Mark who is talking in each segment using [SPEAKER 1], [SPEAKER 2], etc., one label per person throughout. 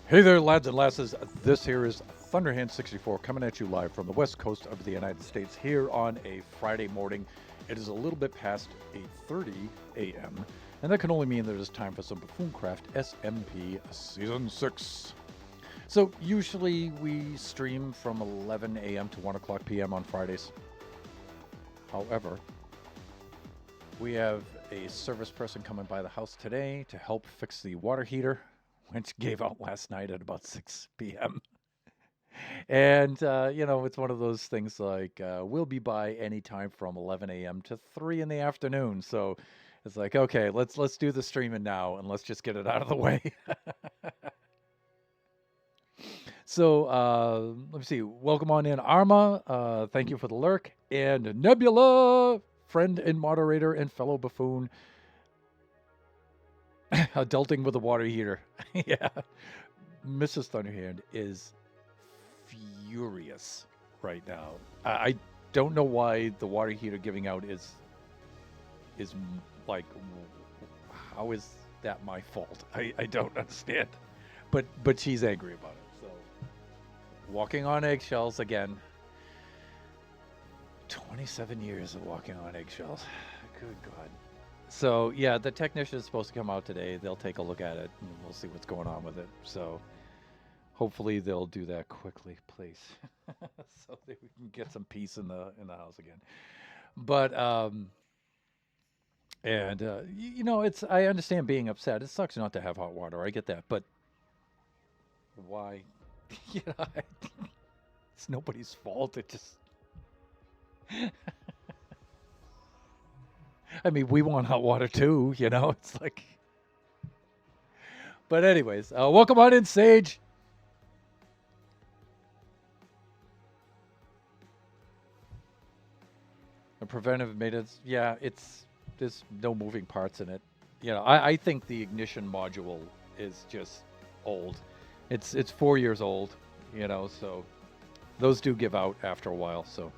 [SPEAKER 1] Hey there, lads and lasses. This here is Thunderhand64 coming at you live from the west coast of the United States here on a Friday morning. It is a little bit past 8:30 a.m., and that can only mean that it is time for some Buffooncraft SMP Season 6. So usually we stream from 11 a.m. to 1 o'clock p.m. on Fridays. However, we have a service person coming by the house today to help fix the water heater, which gave out last night at about 6 p.m. And, it's one of those things like we'll be by anytime from 11 a.m. to 3 in the afternoon. So it's like, okay, let's do the streaming now and let's just get it out of the way. So let me see. Welcome on in, Arma. Thank you for the lurk. And Nebula, friend and moderator and fellow buffoon, adulting with a water heater. Yeah. Mrs. Thunderhand is furious right now. I don't know why the water heater giving out is like, how is that my fault? I don't understand. But she's angry about it. So walking on eggshells again. 27 years of walking on eggshells. Good God. So yeah, the technician is supposed to come out today. They'll take a look at it and we'll see what's going on with it. So hopefully they'll do that quickly, please, so that we can get some peace in the house again. But it's I understand being upset. It sucks not to have hot water. I get that, but why? you know, it's nobody's fault. It just. I mean, we want hot water too. It's like. But anyways, welcome on in, Sage. The preventive maintenance, yeah, there's no moving parts in it. I think the ignition module is just old. It's 4 years old, so those do give out after a while. So,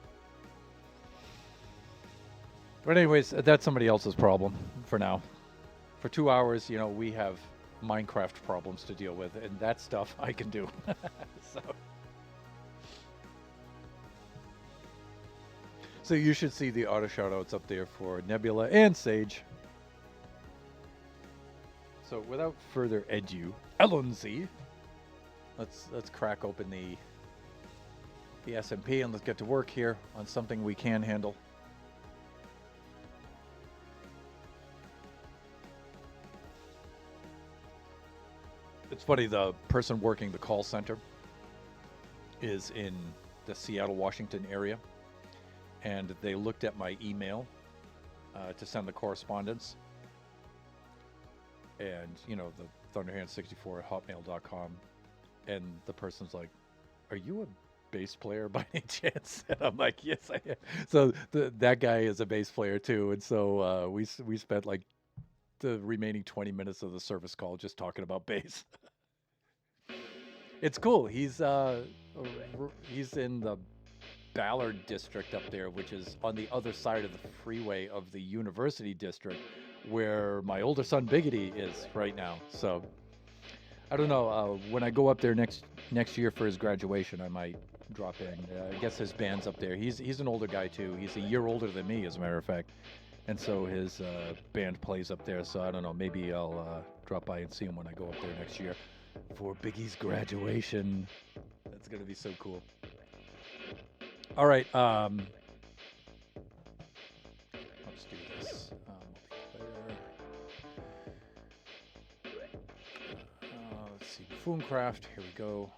[SPEAKER 1] but anyways, that's somebody else's problem for now. For 2 hours, we have Minecraft problems to deal with, and that stuff I can do. so. So you should see the auto shoutouts up there for Nebula and Sage. So without further ado, Elonzi, let's crack open the SMP and let's get to work here on something we can handle. It's funny, the person working the call center is in the Seattle, Washington area. And they looked at my email to send the correspondence. And, the Thunderhand64 at hotmail.com. And the person's like, are you a bass player by any chance? And I'm like, yes, I am. So that guy is a bass player too. And so we spent like the remaining 20 minutes of the service call just talking about bass. It's cool. He's in the Ballard district up there, which is on the other side of the freeway of the University district, where my older son Biggity is right now. So I don't know. When I go up there next year for his graduation, I might drop in. I guess his band's up there. He's an older guy too. He's a year older than me, as a matter of fact. And so his band plays up there. So I don't know. Maybe I'll drop by and see him when I go up there next year for Biggie's graduation. That's gonna be so cool. All right, let's do this. Let's see, Buffooncraft, here we go.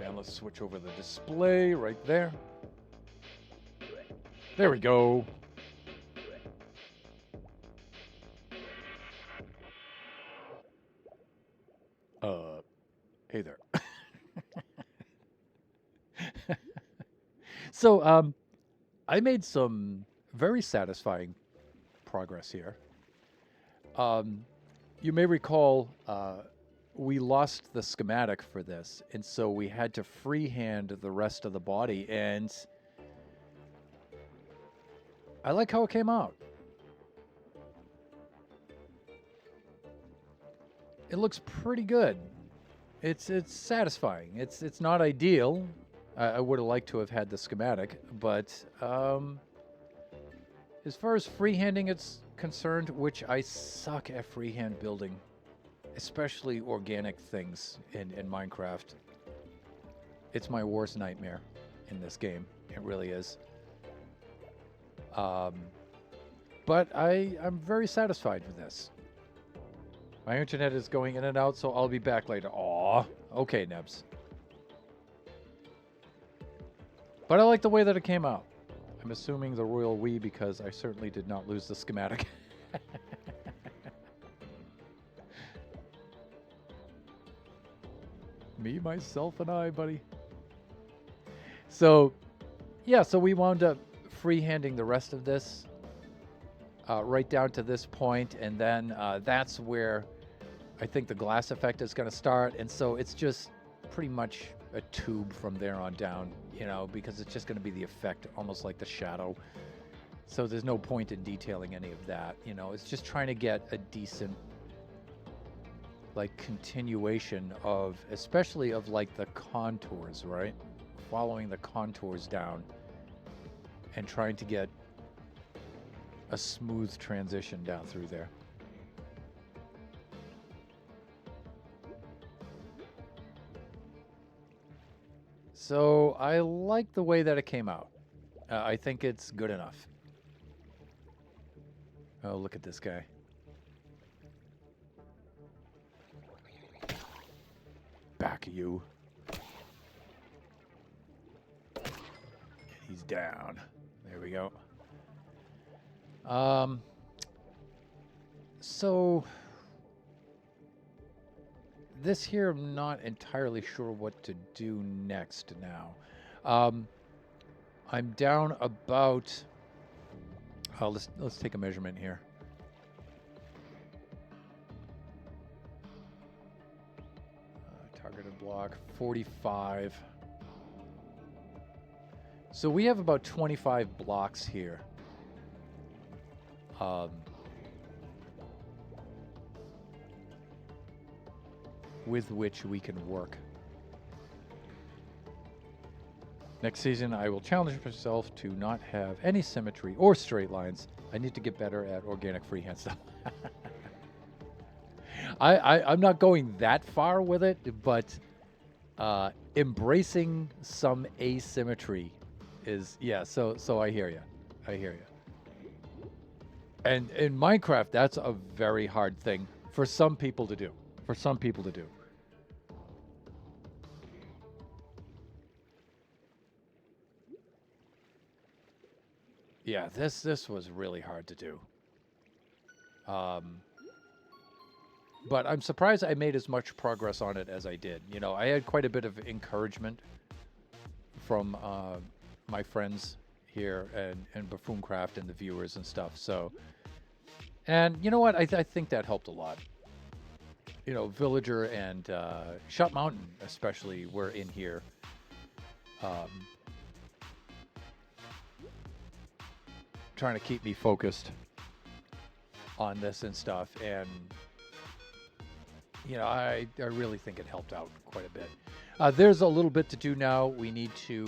[SPEAKER 1] And let's switch over the display right there. There we go. Hey there. So, I made some very satisfying progress here. You may recall we lost the schematic for this, and so we had to freehand the rest of the body. And I like how it came out. It looks pretty good. It's satisfying. It's not ideal. I would have liked to have had the schematic, but as far as freehanding it's concerned, which I suck at freehand building, especially organic things in Minecraft. It's my worst nightmare in this game. It really is. But I'm very satisfied with this. My internet is going in and out, so I'll be back later. Aw, okay, Nebs. But I like the way that it came out. I'm assuming the royal we because I certainly did not lose the schematic. Me, myself, and I, buddy. So, yeah, so we wound up freehanding the rest of this right down to this point, and then that's where I think the glass effect is going to start, and so it's just pretty much a tube from there on down, you know, because it's just going to be the effect, almost like the shadow. So there's no point in detailing any of that, you know. It's just trying to get a decent, like, continuation of, especially of, like, the contours, right? Following the contours down and trying to get a smooth transition down through there. So I like the way that it came out. I think it's good enough. Oh, look at this guy. Back of you. He's down. There we go. So this here, I'm not entirely sure what to do next now. I'm down about. Let's take a measurement here. Targeted block 45. So we have about 25 blocks here. With which we can work. Next season, I will challenge myself to not have any symmetry or straight lines. I need to get better at organic freehand stuff. I'm not going that far with it, but embracing some asymmetry is, yeah, so I hear you. I hear you. And in Minecraft, that's a very hard thing for some people to do. For some people to do. Yeah, this was really hard to do. But I'm surprised I made as much progress on it as I did. You know, I had quite a bit of encouragement from my friends here and Buffooncraft and the viewers and stuff. So, and you know what? I think that helped a lot. You know, Villager and Shut Mountain especially were in here. Trying to keep me focused on this and stuff. And, you know, I really think it helped out quite a bit. There's a little bit to do now. We need to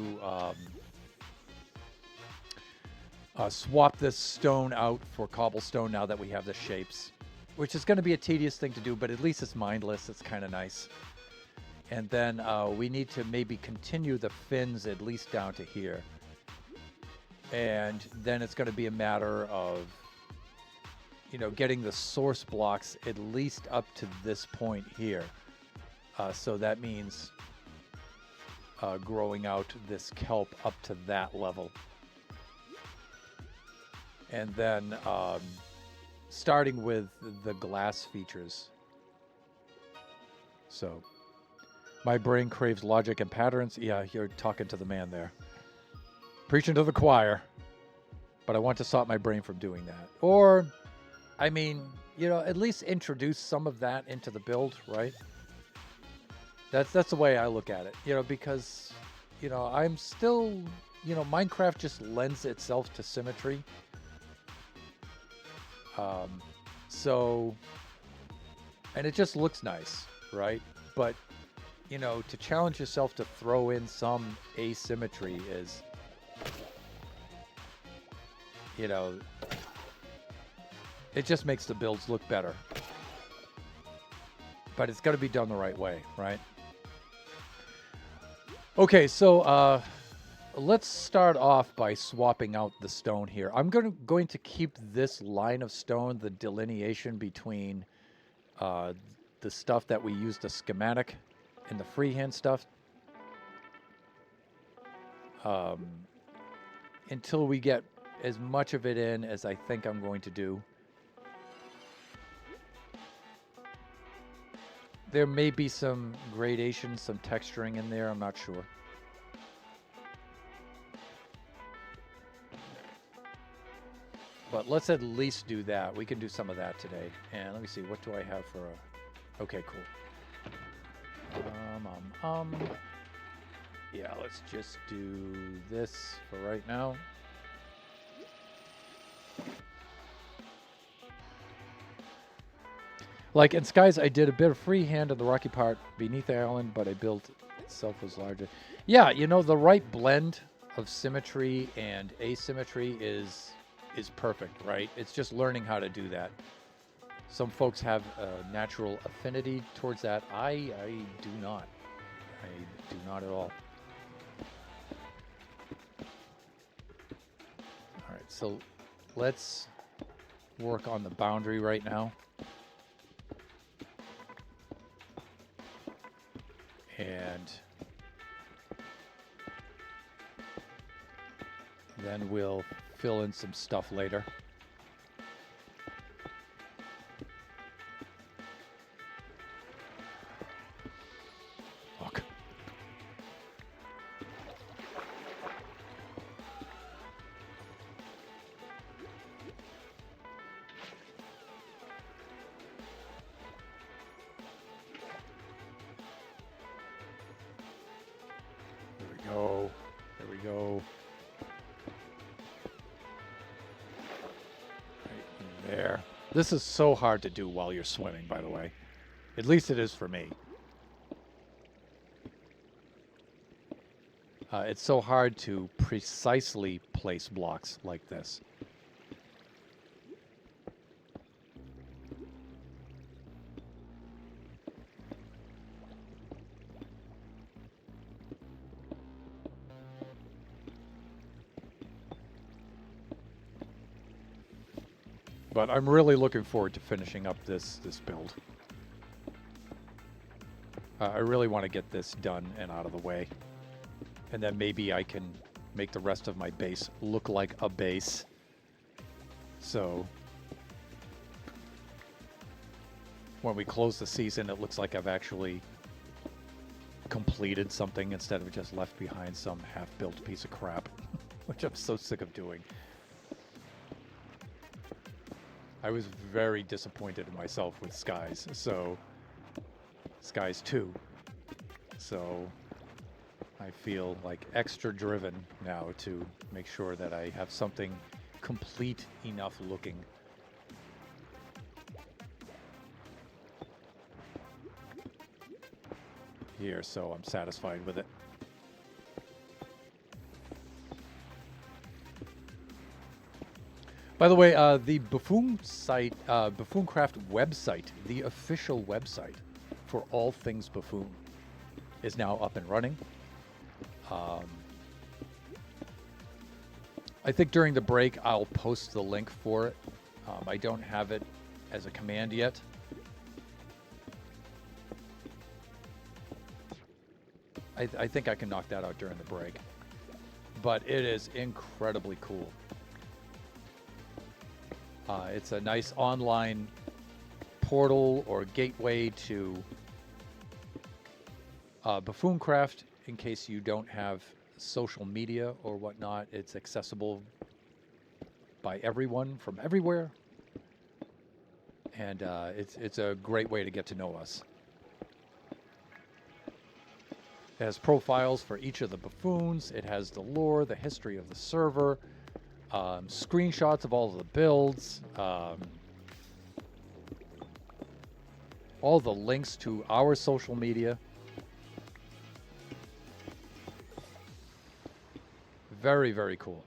[SPEAKER 1] swap this stone out for cobblestone now that we have the shapes, which is going to be a tedious thing to do, but at least it's mindless. It's kind of nice. And then we need to maybe continue the fins at least down to here. And then it's going to be a matter of, you know, getting the source blocks at least up to this point here. So that means growing out this kelp up to that level. And then starting with the glass features. So my brain craves logic and patterns. Yeah, you're talking to the man there. Preaching to the choir. But I want to stop my brain from doing that. Or, I mean, you know, at least introduce some of that into the build, right? That's the way I look at it. You know, because, you know, I'm still, you know, Minecraft just lends itself to symmetry. So, and it just looks nice, right? But, you know, to challenge yourself to throw in some asymmetry is, you know, it just makes the builds look better. But it's got to be done the right way, right? Okay, so let's start off by swapping out the stone here. I'm going to keep this line of stone, the delineation between the stuff that we use the schematic and the freehand stuff, until we get as much of it in as I think I'm going to do. There may be some gradation, some texturing in there, I'm not sure. But let's at least do that. We can do some of that today. And let me see, what do I have for a... Okay, cool. Yeah, let's just do this for right now. Like in Skies, I did a bit of freehand on the rocky part beneath the island, but I built itself was larger. Yeah, you know, the right blend of symmetry and asymmetry is perfect, right? It's just learning how to do that. Some folks have a natural affinity towards that. I do not. I do not at all. All right, so let's work on the boundary right now. And then we'll fill in some stuff later. Look. There we go. There we go. There. This is so hard to do while you're swimming, by the way. At least it is for me. It's so hard to precisely place blocks like this. But I'm really looking forward to finishing up this build. I really want to get this done and out of the way. And then maybe I can make the rest of my base look like a base. So when we close the season, it looks like I've actually completed something instead of just left behind some half-built piece of crap, which I'm so sick of doing. I was very disappointed in myself with Skies, so Skies 2. So I feel like extra driven now to make sure that I have something complete enough looking. Here, so I'm satisfied with it. By the way, the Buffoon site, Buffooncraft website, the official website for all things Buffoon, is now up and running. I think during the break I'll post the link for it. I don't have it as a command yet. I think I can knock that out during the break. But it is incredibly cool. It's a nice online portal or gateway to Buffooncraft in case you don't have social media or whatnot. It's accessible by everyone from everywhere. And it's a great way to get to know us. It has profiles for each of the buffoons. It has the lore, the history of the server, screenshots of all of the builds, all the links to our social media. Very, very cool.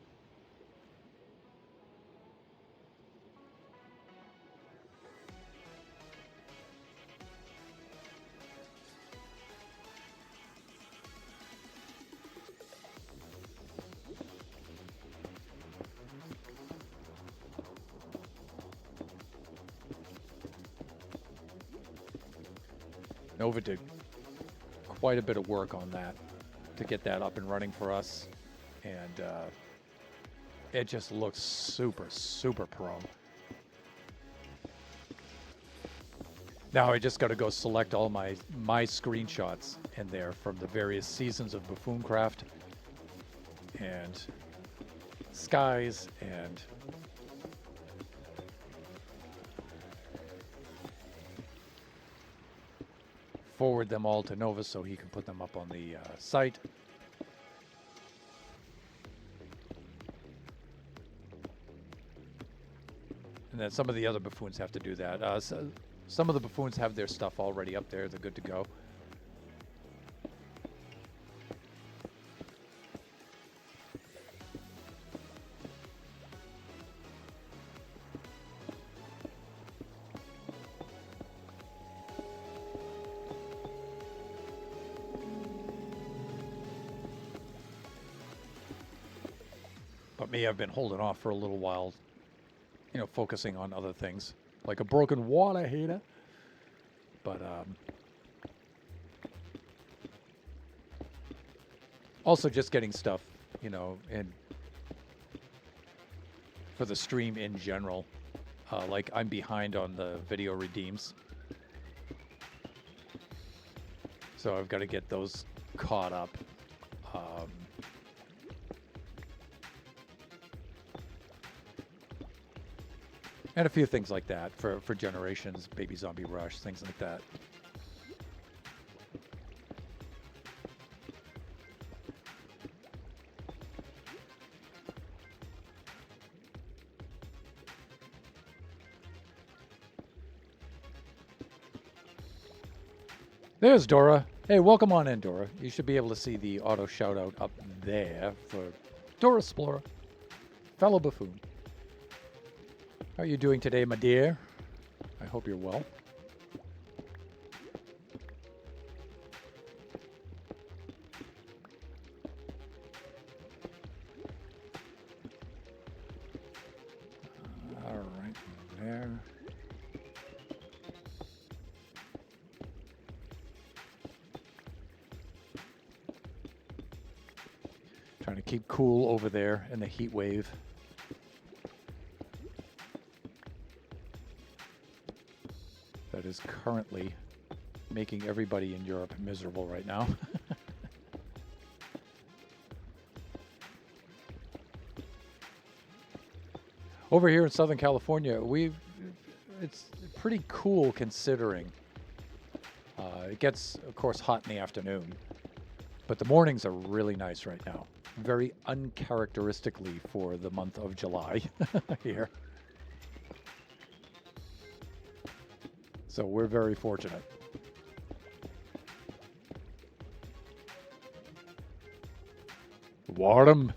[SPEAKER 1] Nova did quite a bit of work on that to get that up and running for us, and it just looks super, super pro. Now I just got to go select all my screenshots in there from the various seasons of Buffooncraft and skies and forward them all to Nova so he can put them up on the site. And then some of the other buffoons have to do that. So some of the buffoons have their stuff already up there. They're good to go. But me, I've been holding off for a little while, you know, focusing on other things, like a broken water heater. But also just getting stuff, you know, and for the stream in general. Like I'm behind on the video redeems, so I've got to get those caught up. And a few things like that for Generations, Baby Zombie Rush, things like that. There's Dora. Hey, welcome on in, Dora. You should be able to see the auto shout out up there for Dora Explorer, fellow buffoon. How are you doing today, my dear? I hope you're well. All right, there. Trying to keep cool over there in the heat wave. That is currently making everybody in Europe miserable right now. Over here in Southern California, it's pretty cool considering. It gets, of course, hot in the afternoon, but the mornings are really nice right now. Very uncharacteristically for the month of July here. So we're very fortunate. Warm.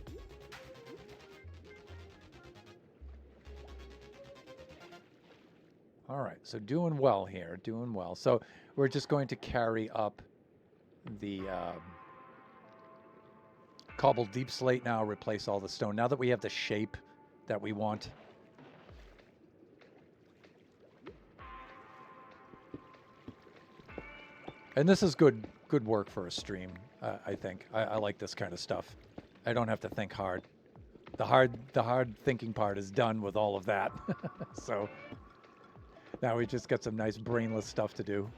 [SPEAKER 1] All right, so doing well here, doing well. So we're just going to carry up the cobbled deep slate now, replace all the stone. Now that we have the shape that we want. And this is good work for a stream, I think. I like this kind of stuff. I don't have to think hard. The hard thinking part is done with all of that. So now we just got some nice brainless stuff to do.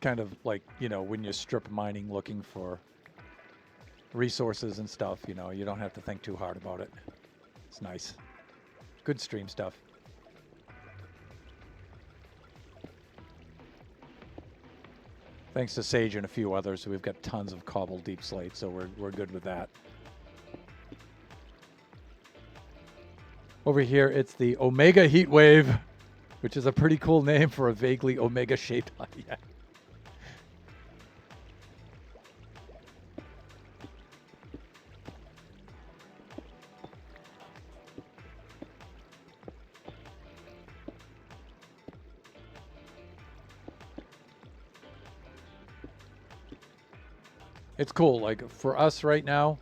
[SPEAKER 1] Kind of like, you know, when you're strip mining looking for resources and stuff, you know, you don't have to think too hard about it. It's nice. Good stream stuff. Thanks to Sage and a few others, we've got tons of cobbled deep slate, so we're good with that. Over here, it's the Omega Heat Wave, which is a pretty cool name for a vaguely omega-shaped yeah. It's cool. Like for us right now,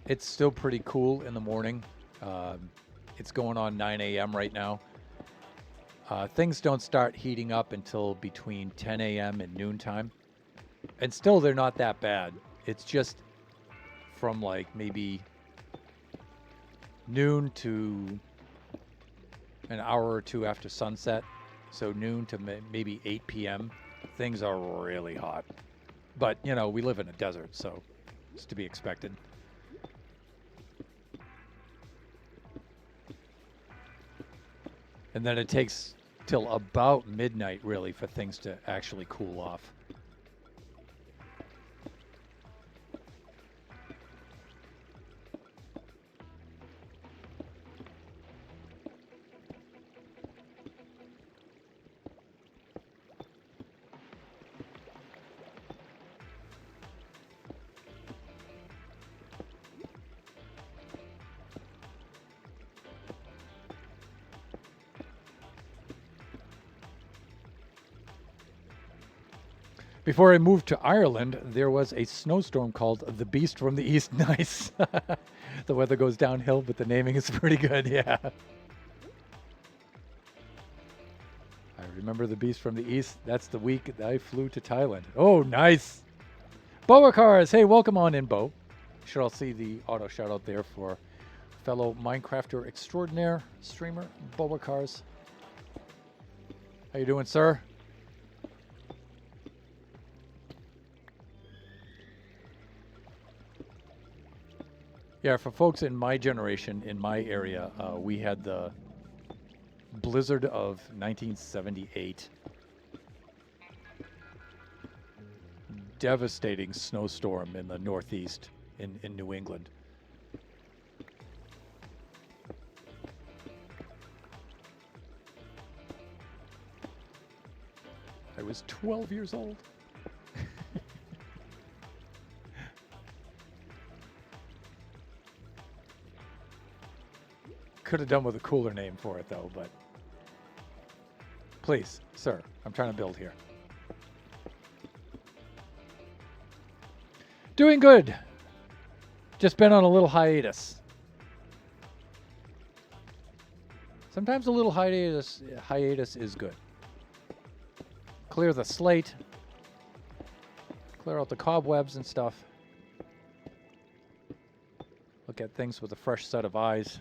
[SPEAKER 1] it's still pretty cool in the morning. It's going on 9 a.m. right now. Things don't start heating up until between 10 a.m. and noontime. And still, they're not that bad. It's just from like maybe noon to an hour or two after sunset. So noon to maybe 8 p.m. Things are really hot. But, you know, we live in a desert, so it's to be expected. And then it takes till about midnight, really, for things to actually cool off. Before I moved to Ireland, there was a snowstorm called the Beast from the East. Nice. The weather goes downhill, but the naming is pretty good, yeah. I remember the Beast from the East. That's the week that I flew to Thailand. Oh, nice. Boa Cars. Hey, welcome on in, Bo. You should all see the auto shout out there for fellow Minecrafter extraordinaire streamer, Boa Cars. How you doing, sir? Yeah, for folks in my generation, in my area, we had the blizzard of 1978. Devastating snowstorm in the Northeast in New England. I was 12 years old. Could have done with a cooler name for it, though, but please, sir, I'm trying to build here. Doing good. Just been on a little hiatus. Sometimes a little hiatus is good. Clear the slate, clear out the cobwebs and stuff. Look at things with a fresh set of eyes.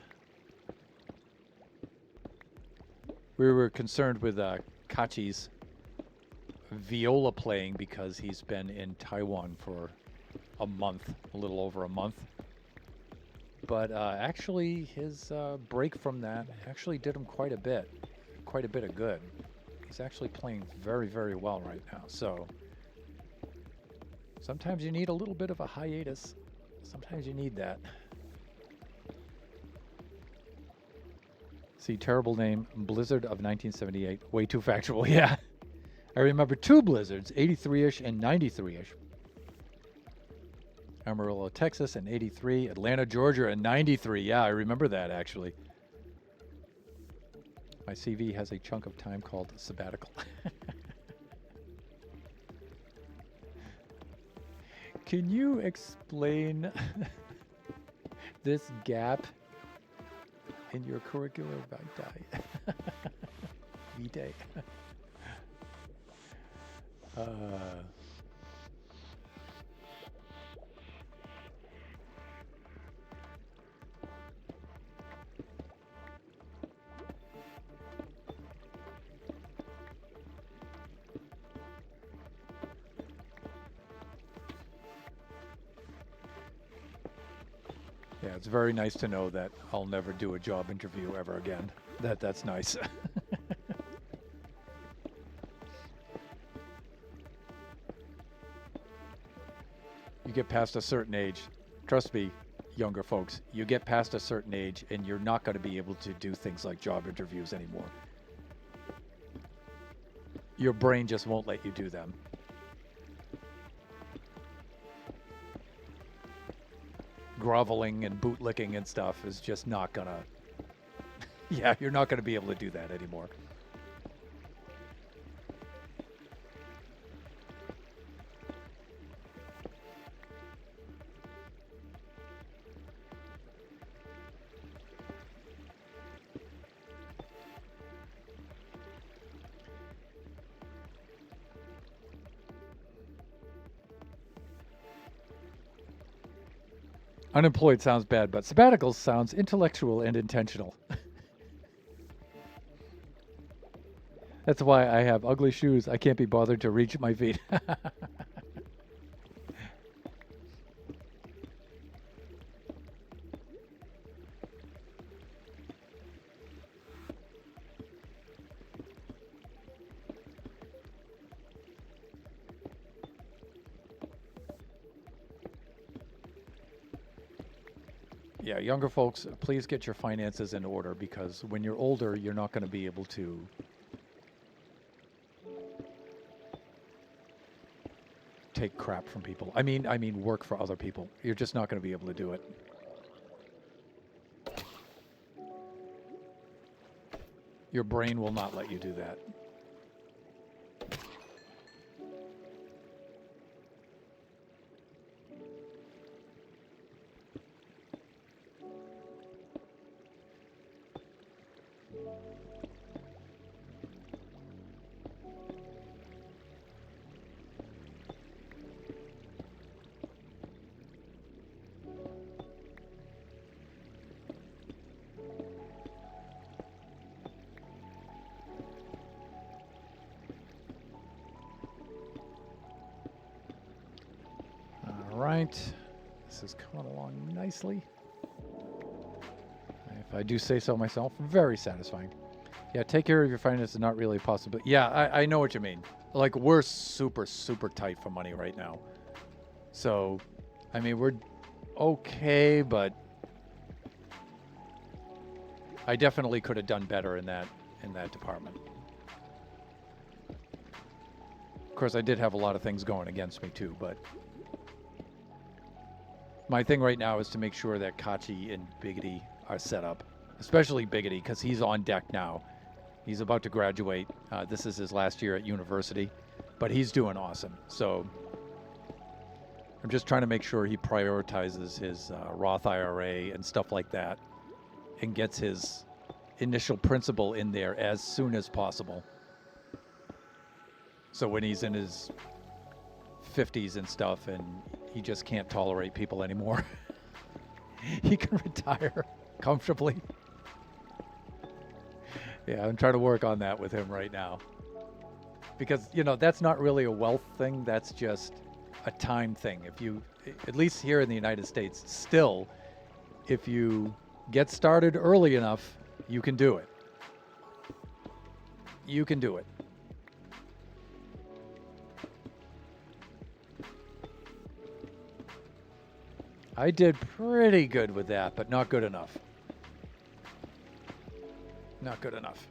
[SPEAKER 1] We were concerned with Kachi's viola playing because he's been in Taiwan for a month, a little over a month. But actually, his break from that actually did him quite a bit of good. He's actually playing very, very well right now. So sometimes you need a little bit of a hiatus. Sometimes you need that. See, terrible name, Blizzard of 1978. Way too factual, yeah. I remember two blizzards, 83-ish and 93-ish. Amarillo, Texas in 83, Atlanta, Georgia in 93. Yeah, I remember that, actually. My CV has a chunk of time called sabbatical. Can you explain this gap in your curricular vitae? Yeah, it's very nice to know that I'll never do a job interview ever again. That's nice. You get past a certain age, trust me, younger folks, you get past a certain age and you're not going to be able to do things like job interviews anymore. Your brain just won't let you do them. Groveling and bootlicking and stuff is just not gonna... Yeah, you're not gonna be able to do that anymore. Unemployed sounds bad, but sabbaticals sounds intellectual and intentional. That's why I have ugly shoes. I can't be bothered to reach my feet. Yeah, younger folks, please get your finances in order, because when you're older, you're not going to be able to take crap from people. I mean work for other people. You're just not going to be able to do it. Your brain will not let you do that. This is coming along nicely. If I do say so myself, very satisfying. Yeah, take care of your finances is not really possible. Yeah, I know what you mean. Like, we're super, super tight for money right now. So, I mean, we're okay, but I definitely could have done better in that department. Of course, I did have a lot of things going against me too, but my thing right now is to make sure that Kachi and Biggity are set up, especially Biggity, because he's on deck now. He's about to graduate. This is his last year at university, but he's doing awesome. So I'm just trying to make sure he prioritizes his Roth IRA and stuff like that and gets his initial principal in there as soon as possible. So when he's in his 50s and stuff and he just can't tolerate people anymore, he can retire comfortably. Yeah, I'm trying to work on that with him right now. Because, you know, that's not really a wealth thing. That's just a time thing. If you, at least here in the United States, still, if you get started early enough, you can do it. You can do it. I did pretty good with that, but not good enough. Not good enough.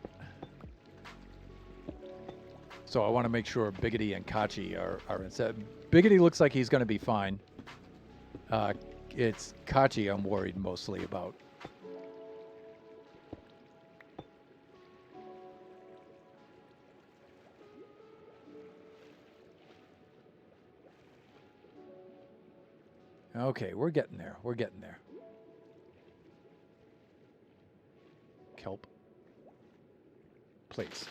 [SPEAKER 1] So I want to make sure Biggity and Kachi are instead. Biggity looks like he's going to be fine. It's Kachi I'm worried mostly about. Okay, we're getting there. We're getting there. Kelp. Please.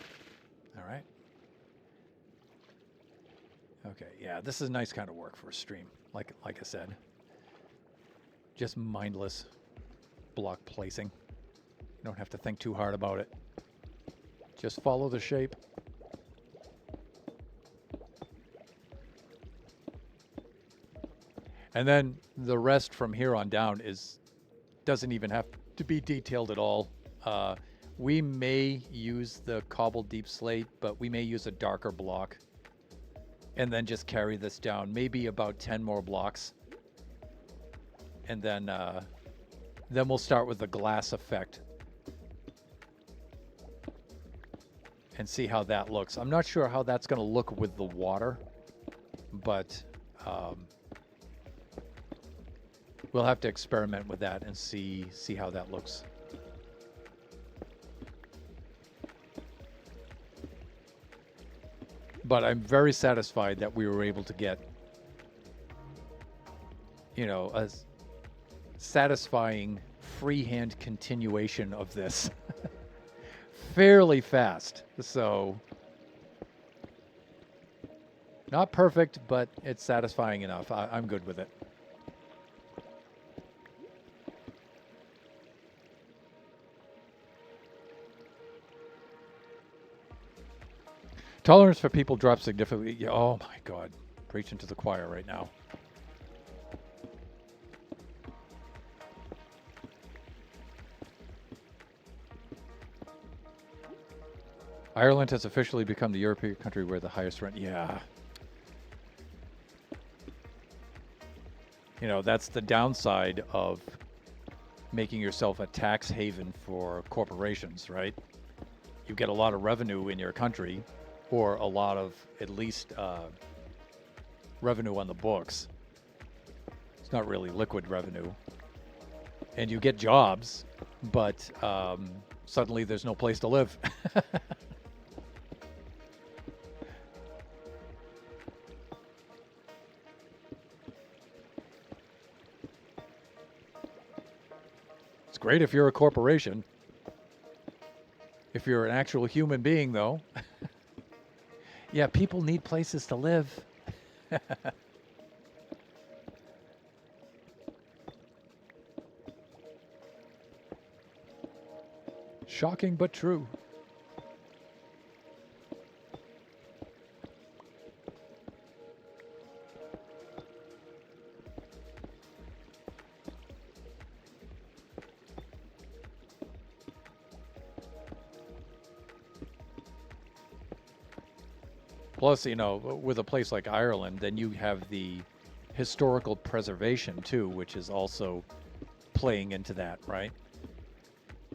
[SPEAKER 1] All right. Okay, yeah, this is nice kind of work for a stream, like I said. Just mindless block placing. You don't have to think too hard about it. Just follow the shape. And then the rest from here on down doesn't even have to be detailed at all. We may use the cobbled deep slate, but we may use a darker block and then just carry this down, maybe about 10 more blocks, and then we'll start with the glass effect and see how that looks. I'm not sure how that's going to look with the water, but we'll have to experiment with that and see how that looks. But I'm very satisfied that we were able to get, you know, a satisfying freehand continuation of this fairly fast. So not perfect, but it's satisfying enough. I'm good with it. Tolerance for people drops significantly. Yeah, oh my God. Preaching to the choir right now. Ireland has officially become the European country where the highest rent. Yeah. You know, that's the downside of making yourself a tax haven for corporations, right? You get a lot of revenue in your country, or a lot of, at least, revenue on the books. It's not really liquid revenue. And you get jobs, but suddenly there's no place to live. It's great if you're a corporation. If you're an actual human being, though, yeah, people need places to live. Shocking but true. Plus, you know, with a place like Ireland, then you have the historical preservation too, which is also playing into that, right?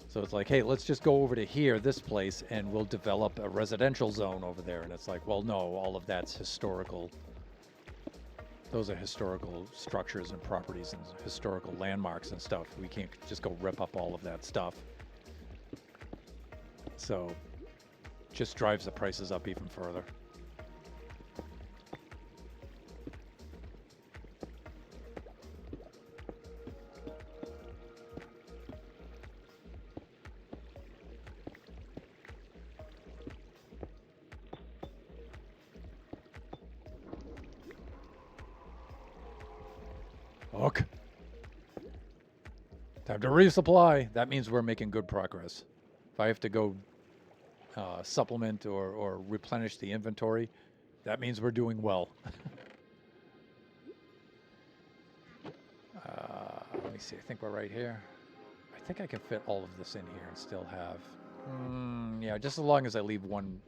[SPEAKER 1] So it's like, hey, let's just go over to here, this place, and we'll develop a residential zone over there. And it's like, well, no, all of that's historical. Those are historical structures and properties and historical landmarks and stuff. We can't just go rip up all of that stuff. So just drives the prices up even further. Look. Time to resupply. That means we're making good progress. If I have to go supplement or replenish the inventory, that means we're doing well. Let me see. I think we're right here. I think I can fit all of this in here and still have... yeah, just as long as I leave one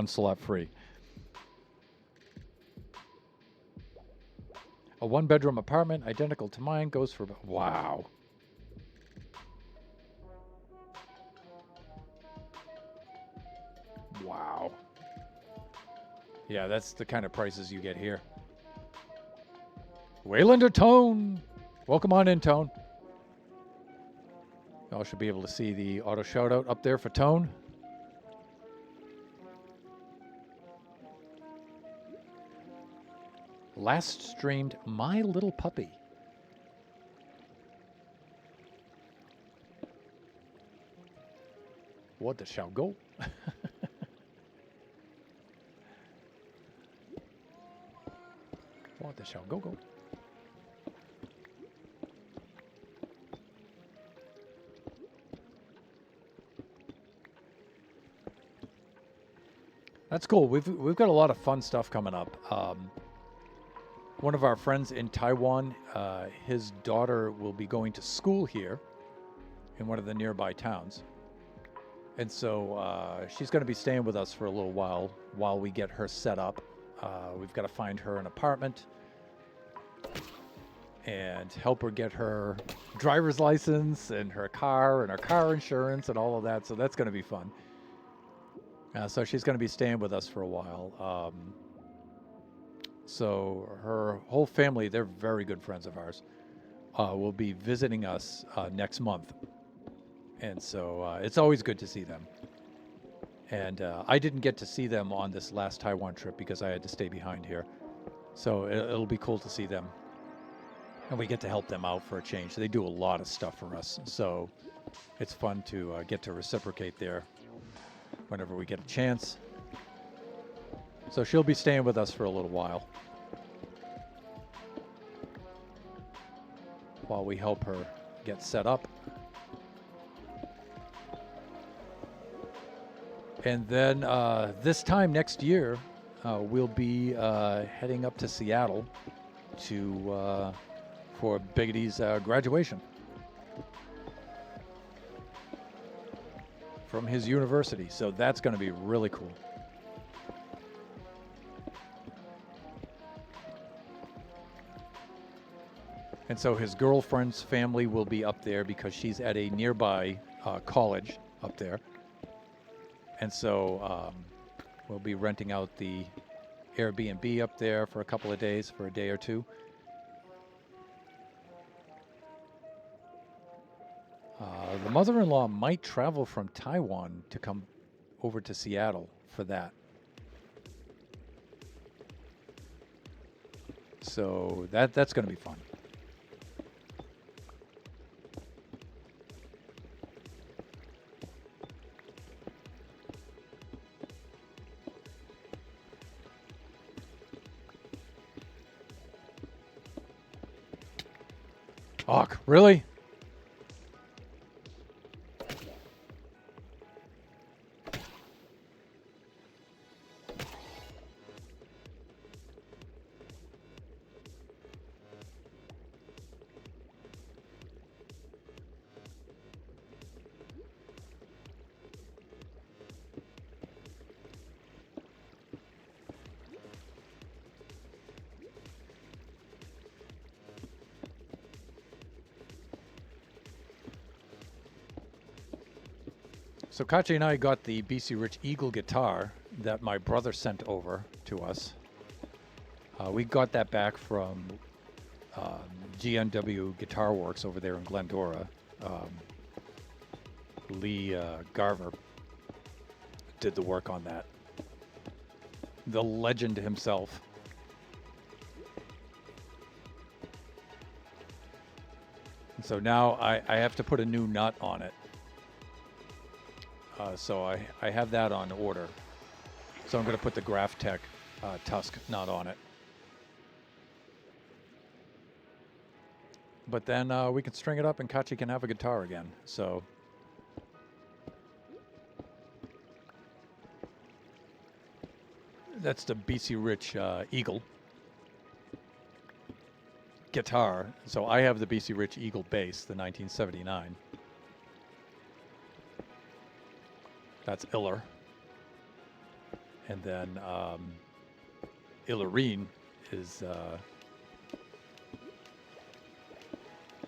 [SPEAKER 1] slot free. A one-bedroom apartment identical to mine goes for... Wow. Wow. Yeah, that's the kind of prices you get here. Waylander Tone! Welcome on in, Tone. Y'all should be able to see the auto shout-out up there for Tone. Last streamed My Little Puppy. What the shall go? What the shall go? That's cool. We've got a lot of fun stuff coming up. One of our friends in Taiwan, his daughter will be going to school here in one of the nearby towns. And so she's going to be staying with us for a little while we get her set up. We've got to find her an apartment. and help her get her driver's license and her car insurance and all of that. So that's going to be fun. So she's going to be staying with us for a while. So her whole family, they're very good friends of ours, will be visiting us next month. And so it's always good to see them. And I didn't get to see them on this last Taiwan trip because I had to stay behind here. So it'll be cool to see them. And we get to help them out for a change. They do a lot of stuff for us. So it's fun to get to reciprocate there whenever we get a chance. So she'll be staying with us for a little while we help her get set up. And then this time next year, we'll be heading up to Seattle for Biggity's graduation from his university. So that's going to be really cool. And so his girlfriend's family will be up there because she's at a nearby college up there. And so we'll be renting out the Airbnb up there for a couple of days, for a day or two. The mother-in-law might travel from Taiwan to come over to Seattle for that. So that's going to be fun. Fuck, really? So Kachi and I got the BC Rich Eagle guitar that my brother sent over to us. We got that back from GNW Guitar Works over there in Glendora. Lee Garver did the work on that. The legend himself. And so now I have to put a new nut on it. So I have that on order. So I'm going to put the Graph Tech Tusk nut on it. But then we can string it up and Kachi can have a guitar again. So that's the BC Rich Eagle guitar. So I have the BC Rich Eagle bass, the 1979. That's Iller. And then Illerine is the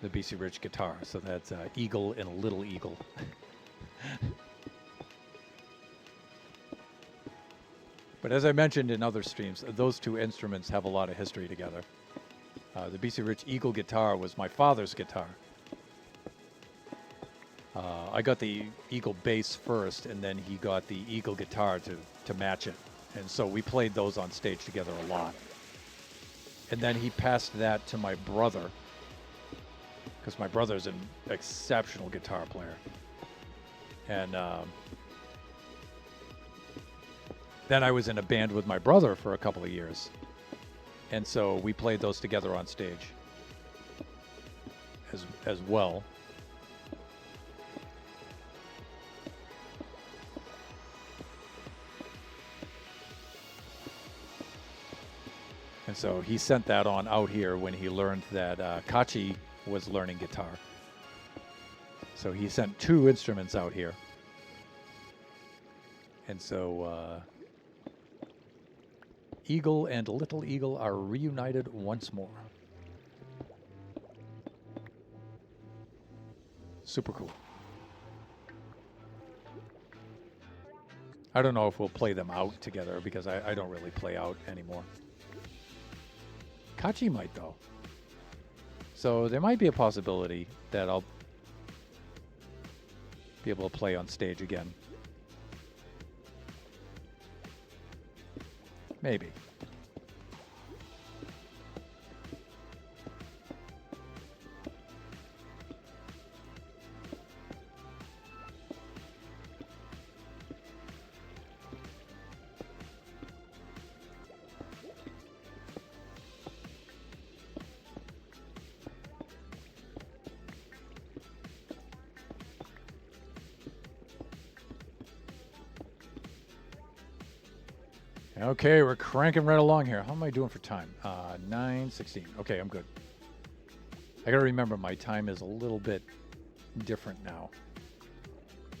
[SPEAKER 1] BC Rich guitar. So that's Eagle and a Little Eagle. But as I mentioned in other streams, those two instruments have a lot of history together. The BC Rich Eagle guitar was my father's guitar. I got the Eagle bass first, and then he got the Eagle guitar to match it. And so we played those on stage together a lot. And then he passed that to my brother, because my brother's an exceptional guitar player. And then I was in a band with my brother for a couple of years. And so we played those together on stage as well. And so he sent that on out here when he learned that Kachi was learning guitar. So he sent two instruments out here. And so Eagle and Little Eagle are reunited once more. Super cool. I don't know if we'll play them out together because I don't really play out anymore. Kachi might, though. So there might be a possibility that I'll be able to play on stage again. Maybe. Okay, we're cranking right along here. How am I doing for time? 9:16. Okay, I'm good. I gotta remember my time is a little bit different now.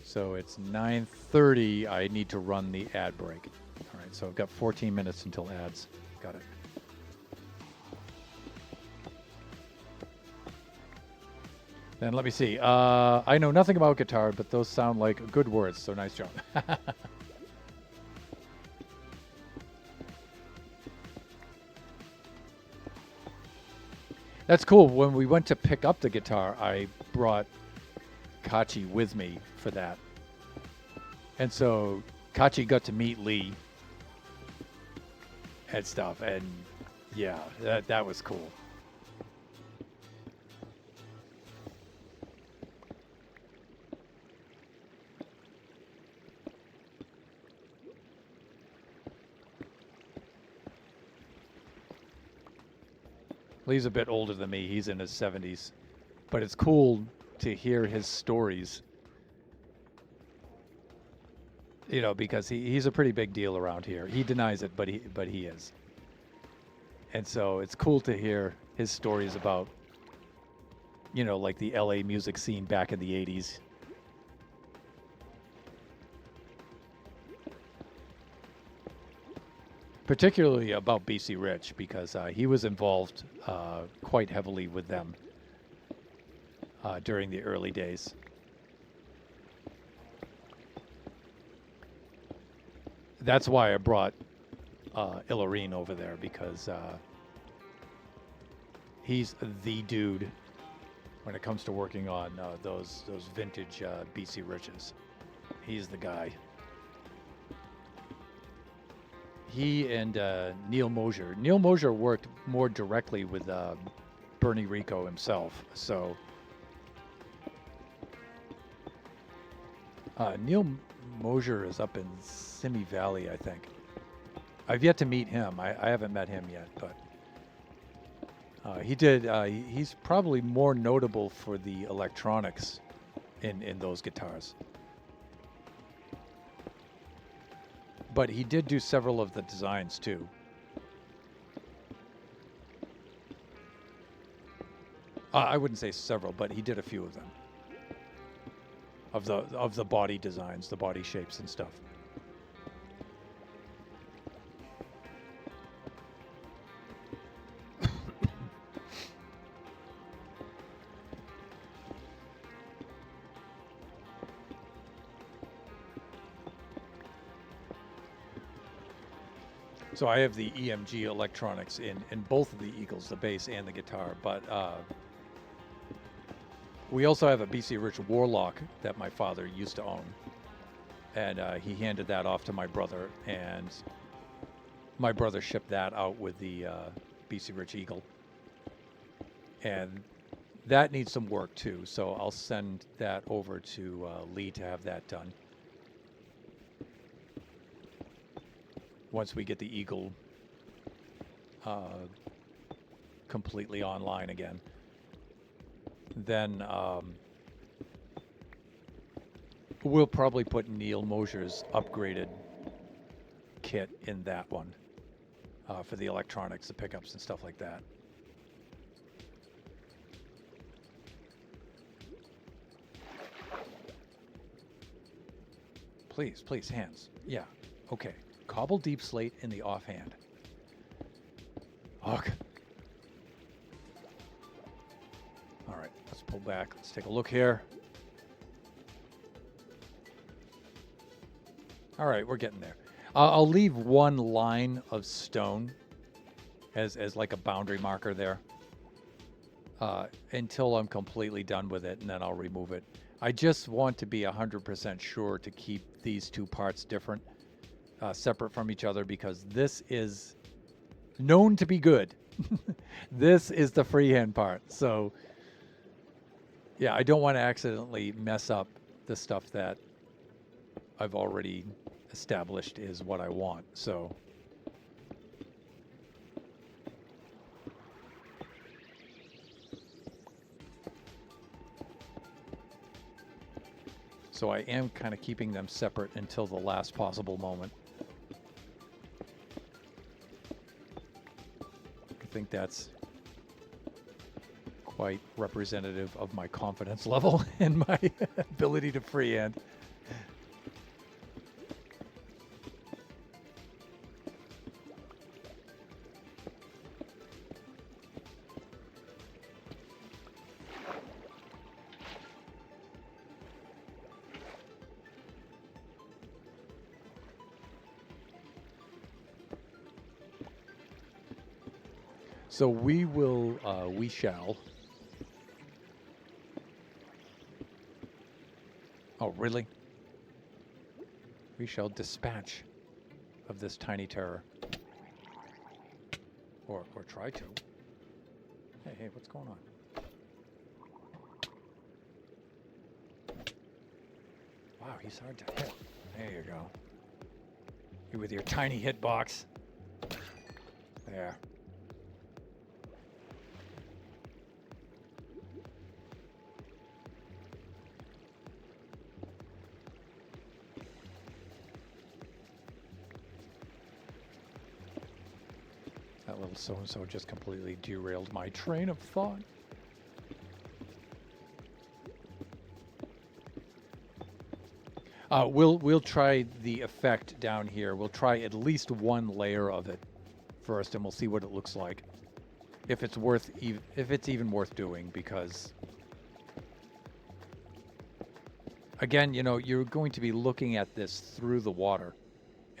[SPEAKER 1] So it's 9:30. I need to run the ad break. All right, so I've got 14 minutes until ads. Got it. Then let me see. I know nothing about guitar, but those sound like good words, so nice job. That's cool. When we went to pick up the guitar, I brought Kachi with me for that. And so Kachi got to meet Lee and stuff. And yeah, that was cool. Lee's a bit older than me. He's in his 70s. But it's cool to hear his stories. You know, because he's a pretty big deal around here. He denies it, but he is. And so it's cool to hear his stories about, you know, like the LA music scene back in the 80s. Particularly about BC Rich, because he was involved quite heavily with them during the early days. That's why I brought Illarine over there, because he's the dude when it comes to working on those vintage BC Riches. He's the guy. He and Neil Mosier. Neil Mosier worked more directly with Bernie Rico himself. So Neil Mosier is up in Simi Valley, I think. I've yet to meet him. I haven't met him yet, but he did. He's probably more notable for the electronics in those guitars. But he did do several of the designs too. I wouldn't say several, but he did a few of them. Of the body designs, the body shapes and stuff. So I have the EMG electronics in both of the Eagles, the bass and the guitar, but we also have a BC Rich Warlock that my father used to own, and he handed that off to my brother, and my brother shipped that out with the BC Rich Eagle, and that needs some work too, so I'll send that over to Lee to have that done. Once we get the Eagle completely online again, then we'll probably put Neil Mosier's upgraded kit in that one for the electronics, the pickups and stuff like that. Please, hands. Yeah, okay. Cobble deep slate in the offhand. Okay. All right, let's pull back. Let's take a look here. All right, we're getting there. I'll leave one line of stone as like a boundary marker there until I'm completely done with it, and then I'll remove it. I just want to be 100% sure to keep these two parts different, separate from each other, because this is known to be good. This is the freehand part. So, yeah, I don't want to accidentally mess up the stuff that I've already established is what I want. So, I am kind of keeping them separate until the last possible moment. I think that's quite representative of my confidence level and my ability to freehand. So we shall. Oh, really? We shall dispatch of this tiny terror. Or try to. Hey, what's going on? Wow, he's hard to hit. There you go. You with your tiny hitbox. There. That little so-and-so just completely derailed my train of thought. We'll try the effect down here. We'll try at least one layer of it first, and we'll see what it looks like. If it's even worth doing, because again, you know, you're going to be looking at this through the water.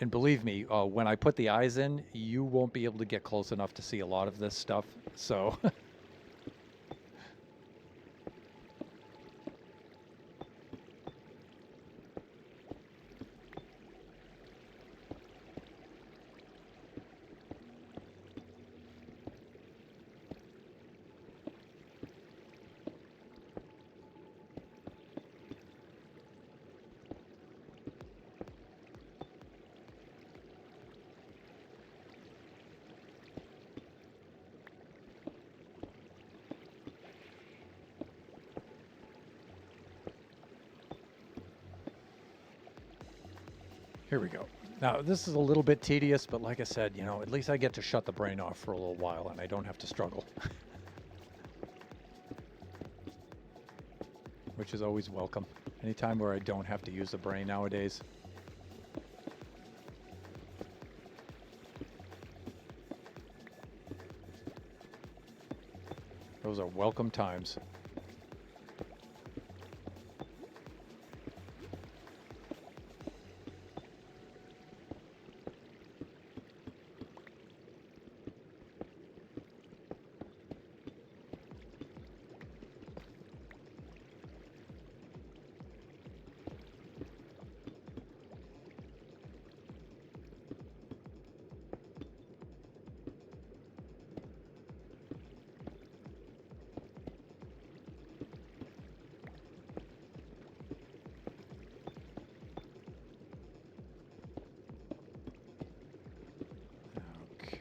[SPEAKER 1] And believe me, when I put the eyes in, you won't be able to get close enough to see a lot of this stuff. So here we go. Now, this is a little bit tedious, but like I said, you know, at least I get to shut the brain off for a little while and I don't have to struggle. Which is always welcome. Anytime where I don't have to use the brain nowadays. Those are welcome times.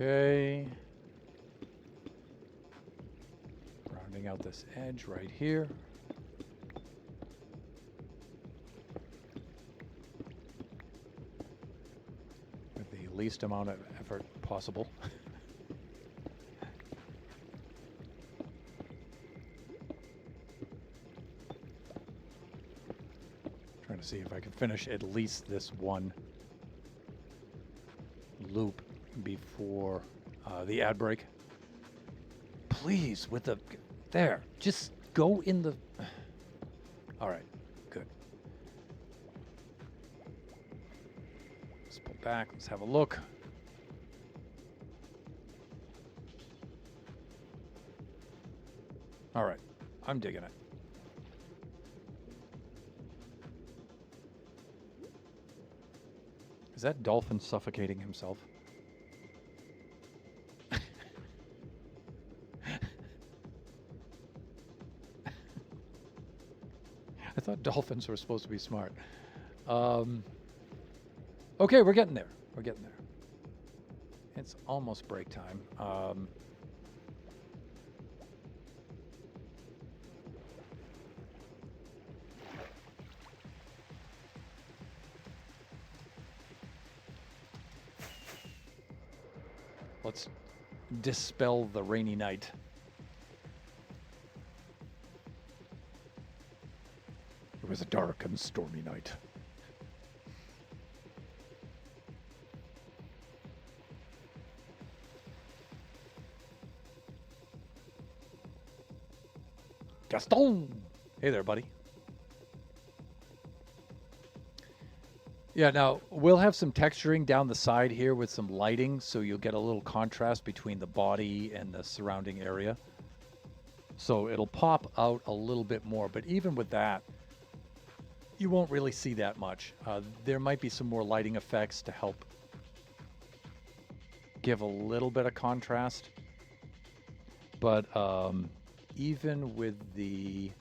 [SPEAKER 1] Okay. Rounding out this edge right here. With the least amount of effort possible. Trying to see if I can finish at least this one loop before the ad break. Please, with the... There. Just go in the... All right. Good. back. Let's have a look. All right. I'm digging it. Is that dolphin suffocating himself? I thought dolphins were supposed to be smart. Okay, we're getting there. We're getting there. It's almost break time. Let's dispel the rainy night. It was a dark and stormy night. Gaston! Hey there, buddy. Yeah, now we'll have some texturing down the side here with some lighting, so you'll get a little contrast between the body and the surrounding area. So it'll pop out a little bit more, but even with that, you won't really see that much. There might be some more lighting effects to help give a little bit of contrast. But even with the...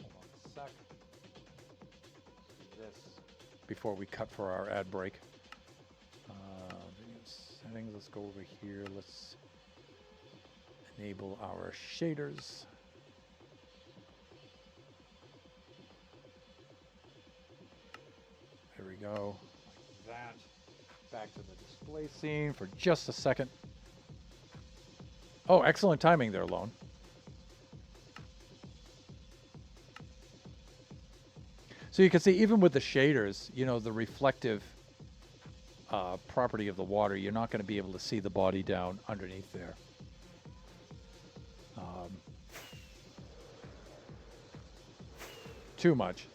[SPEAKER 1] Hold on a sec. This, before we cut for our ad break. Video settings, let's go over here. Let's enable our shaders. There we go, like that. Back to the display scene for just a second. Oh, excellent timing there, Lone. So you can see, even with the shaders, you know, the reflective property of the water, you're not going to be able to see the body down underneath there. Too much.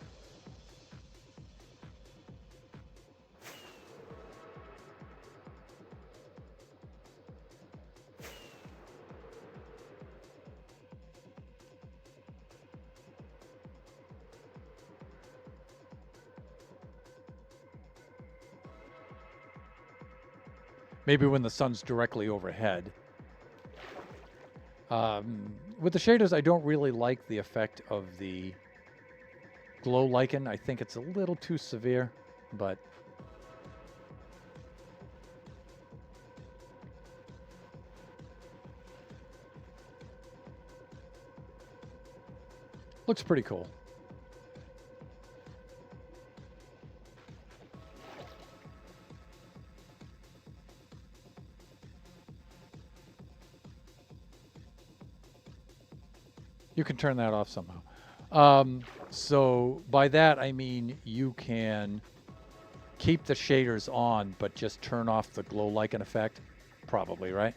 [SPEAKER 1] Maybe when the sun's directly overhead. With the shaders, I don't really like the effect of the glow lichen. I think it's a little too severe, but looks pretty cool. You can turn that off somehow. So by that, I mean you can keep the shaders on, but just turn off the glow lichen effect. Probably, right?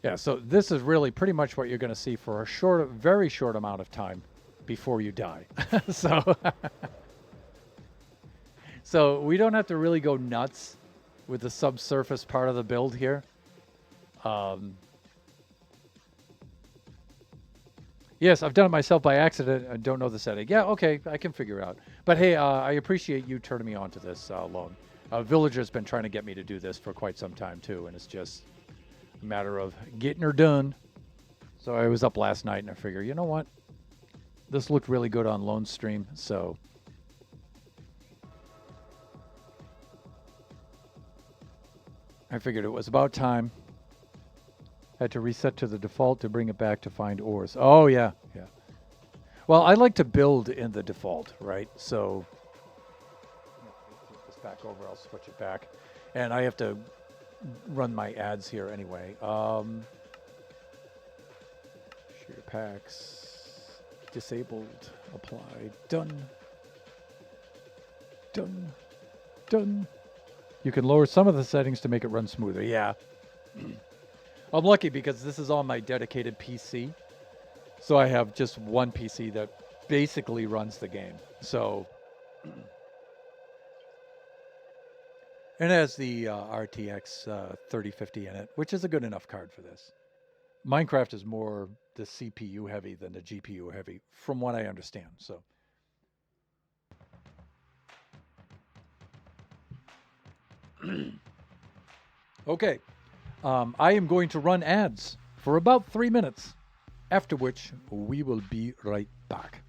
[SPEAKER 1] Yeah, so this is really pretty much what you're going to see for a very short amount of time before you die. So we don't have to really go nuts with the subsurface part of the build here. Yes, I've done it myself by accident. I don't know the setting. Yeah, okay, I can figure it out. But hey, I appreciate you turning me on to this, Lone. Villager's been trying to get me to do this for quite some time too, and it's just a matter of getting her done. So I was up last night and I figured, you know what? This looked really good on Lone's stream, so I figured it was about time. Had to reset to the default to bring it back to find ores. Oh, yeah, yeah. Well, I like to build in the default, right? So, take this back over, I'll switch it back. And I have to run my ads here anyway. Share packs, disabled, apply, done, done, done. You can lower some of the settings to make it run smoother. Yeah. I'm lucky because this is on my dedicated PC. So I have just one PC that basically runs the game. So, and it has the RTX 3050 in it, which is a good enough card for this. Minecraft is more the CPU heavy than the GPU heavy, from what I understand. So, okay. I am going to run ads for about 3 minutes, after which we will be right back.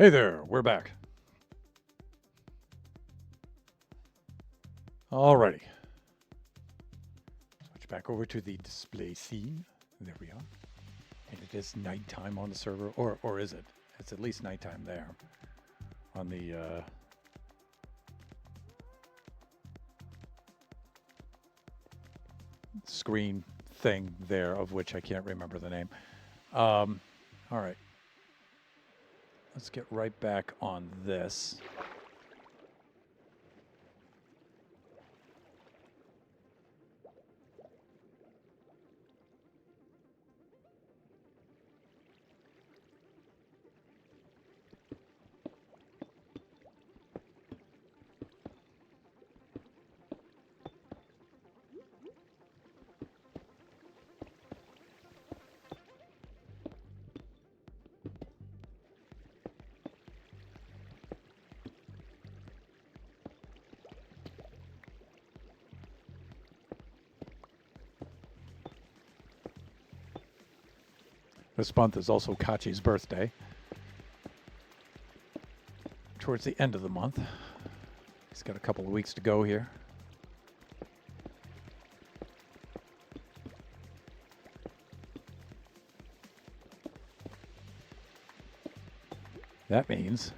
[SPEAKER 1] Hey there, we're back. Alrighty. Switch back over to the display scene. There we are. And it is nighttime on the server, or is it? It's at least nighttime there. On the screen thing there, of which I can't remember the name. Alright. Let's get right back on this. This month is also Kachi's birthday. Towards the end of the month. He's got a couple of weeks to go here. That means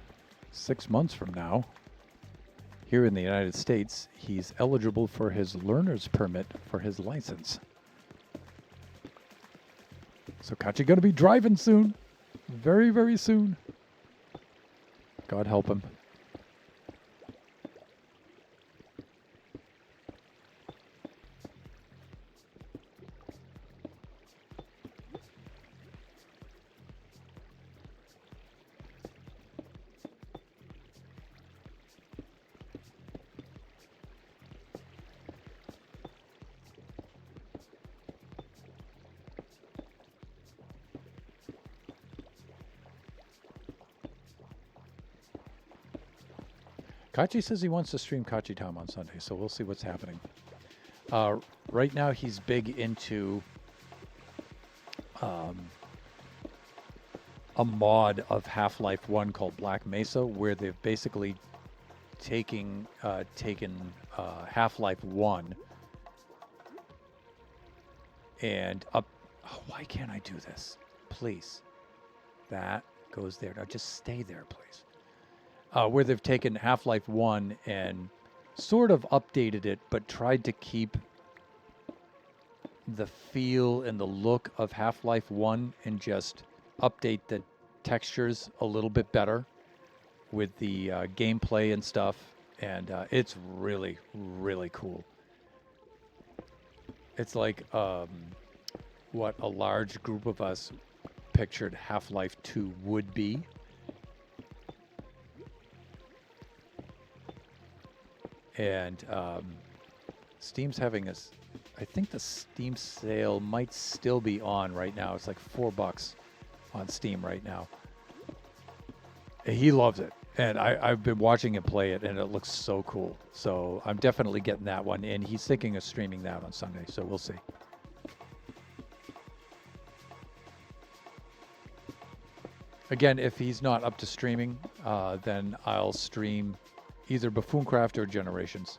[SPEAKER 1] 6 months from now, here in the United States, he's eligible for his learner's permit for his license. So Kachi going to be driving soon. Very, very soon. God help him. Kachi says he wants to stream Kachi Time on Sunday, so we'll see what's happening. Right now, he's big into a mod of Half-Life 1 called Black Mesa, where they've basically taken Half-Life 1 and up... Oh, why can't I do this? Please. That goes there. Now just stay there, please. Where they've taken Half-Life 1 and sort of updated it, but tried to keep the feel and the look of Half-Life 1 and just update the textures a little bit better with the gameplay and stuff. And it's really, really cool. It's like what a large group of us pictured Half-Life 2 would be. And Steam's having a, I think the Steam sale might still be on right now. It's like $4 on Steam right now. He loves it. And I've been watching him play it, and it looks so cool. So I'm definitely getting that one. And he's thinking of streaming that on Sunday, so we'll see. Again, if he's not up to streaming, then I'll stream either Buffooncraft or Generations.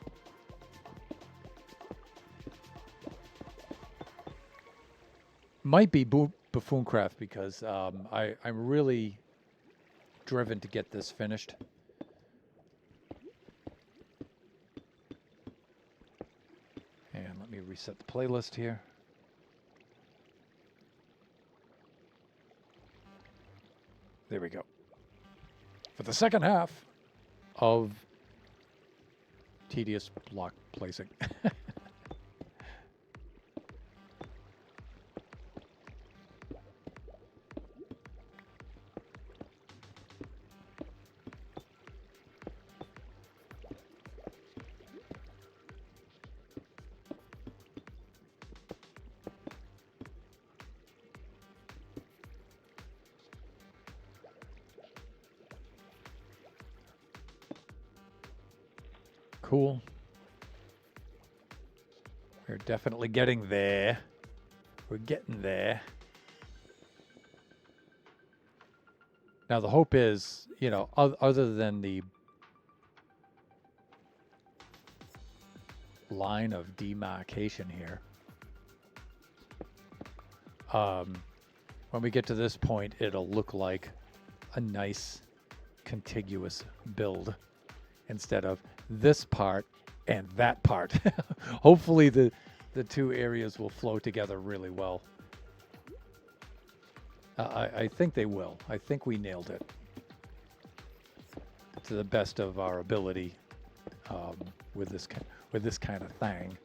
[SPEAKER 1] Might be Buffooncraft because I'm really driven to get this finished. And let me reset the playlist here. There we go. For the second half of tedious block placing. Cool. We're definitely getting there. We're getting there. Now the hope is, you know, other than the line of demarcation here, when we get to this point, it'll look like a nice contiguous build instead of this part and that part. Hopefully the two areas will flow together really well. I think they will. I think we nailed it to the best of our ability with this kind of thing.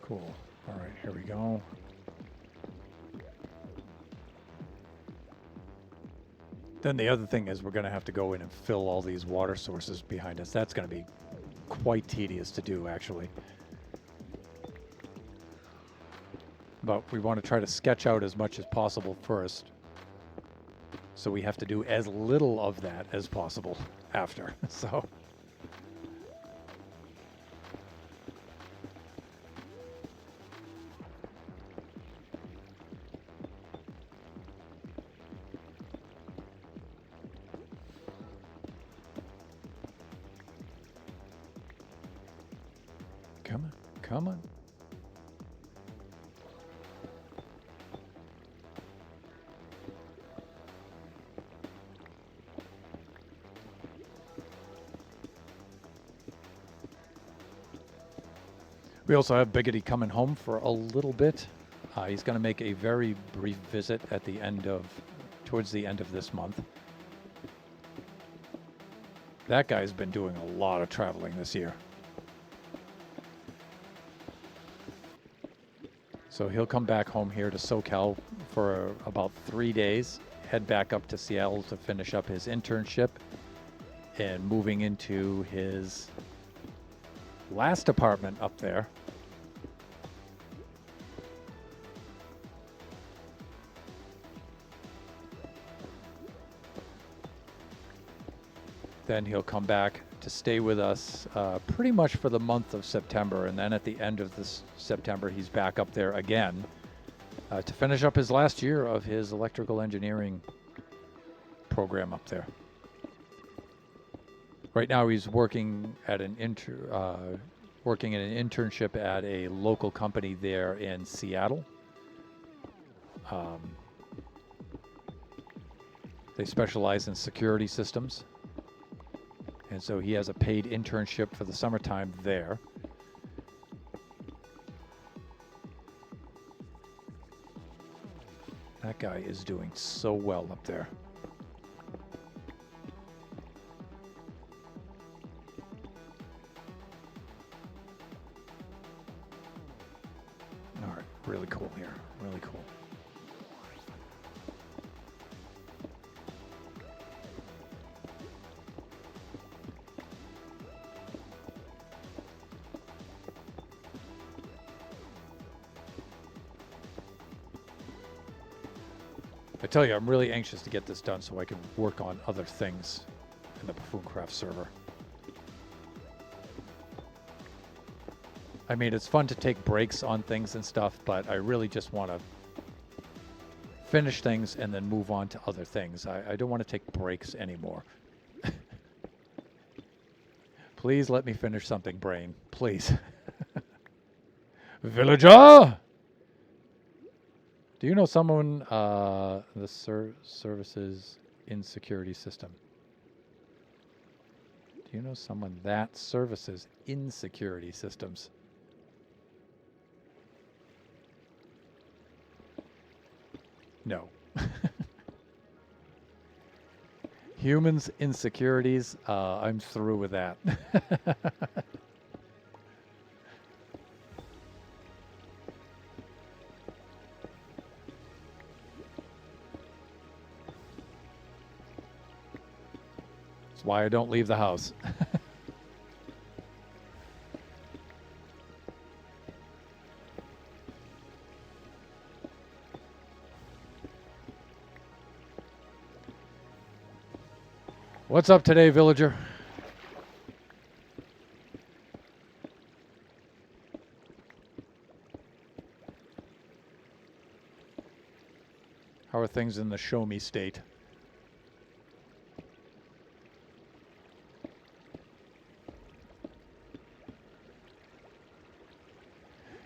[SPEAKER 1] Cool. All right, here we go. Then the other thing is we're going to have to go in and fill all these water sources behind us. That's going to be quite tedious to do, actually. But we want to try to sketch out as much as possible first. So we have to do as little of that as possible after. So... Come on, come on. We also have Biggity coming home for a little bit. He's going to make a very brief visit at the end of, towards the end of this month. That guy's been doing a lot of traveling this year. So he'll come back home here to SoCal for about 3 days, head back up to Seattle to finish up his internship, and moving into his last apartment up there. Then he'll come back to stay with us pretty much for the month of September, and then at the end of this September he's back up there again to finish up his last year of his electrical engineering program up there. Right now he's working at an working in an internship at a local company there in Seattle. They specialize in security systems. And so he has a paid internship for the summertime there. That guy is doing so well up there. All right, really cool here, really cool. I tell you, I'm really anxious to get this done so I can work on other things in the Buffooncraft server. I mean, it's fun to take breaks on things and stuff, but I really just want to finish things and then move on to other things. I don't want to take breaks anymore. Please let me finish something, brain. Please. Villager! Do you know someone, the services in security system? Do Do you know someone that services insecurity systems? No. Humans insecurities, I'm through with that. That's why I don't leave the house. What's up today, villager? How are things in the show me state?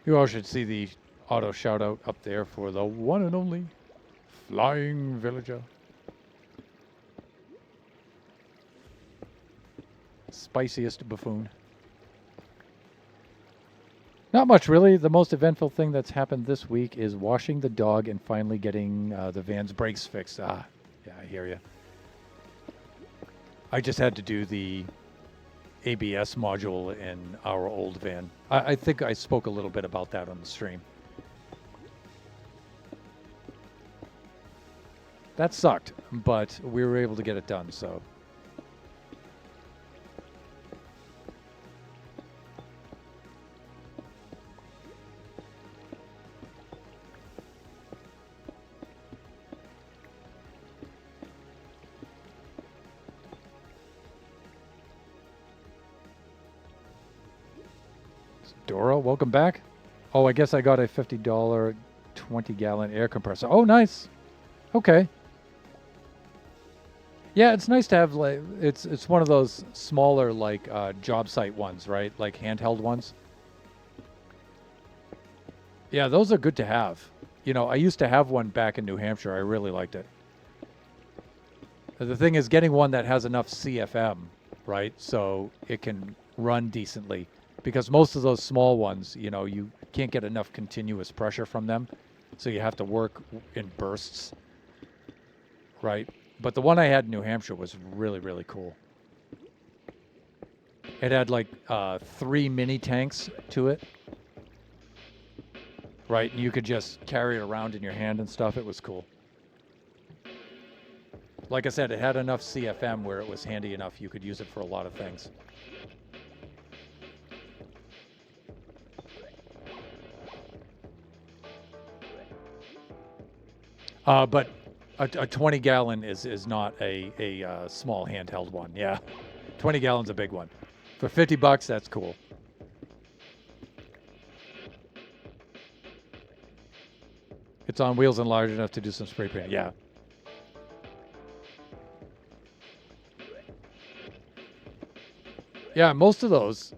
[SPEAKER 1] You all should see the auto shout out up there for the one and only flying villager. Spiciest buffoon. Not much, really. The most eventful thing that's happened this week is washing the dog and finally getting the van's brakes fixed. Ah, yeah, I hear you. I just had to do the ABS module in our old van. I think I spoke a little bit about that on the stream. That sucked, but we were able to get it done, so. Dora, welcome back. Oh, I guess I got a $50 20-gallon air compressor. Oh, nice. Okay. Yeah, it's nice to have, like, it's one of those smaller, like, job site ones, right? Like handheld ones. Yeah, those are good to have. You know, I used to have one back in New Hampshire. I really liked it. The thing is getting one that has enough CFM, right? So it can run decently. Because most of those small ones, you know, you can't get enough continuous pressure from them. So you have to work in bursts, right? But the one I had in New Hampshire was really, really cool. It had like 3 mini tanks to it, right? And you could just carry it around in your hand and stuff. It was cool. Like I said, it had enough CFM where it was handy enough you could use it for a lot of things. But a 20-gallon is not a small handheld one. Yeah, 20 gallons a big one. For $50, that's cool. It's on wheels and large enough to do some spray paint. Yeah. Yeah, most of those,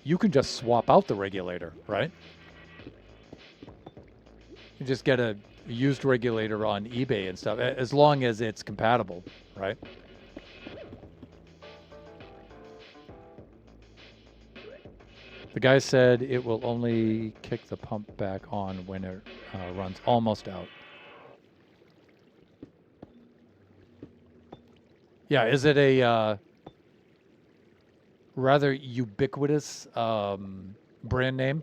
[SPEAKER 1] you can just swap out the regulator, right? You just get a used regulator on eBay and stuff, as long as it's compatible, right? The guy said it will only kick the pump back on when it runs almost out. Yeah, is it a rather ubiquitous brand name?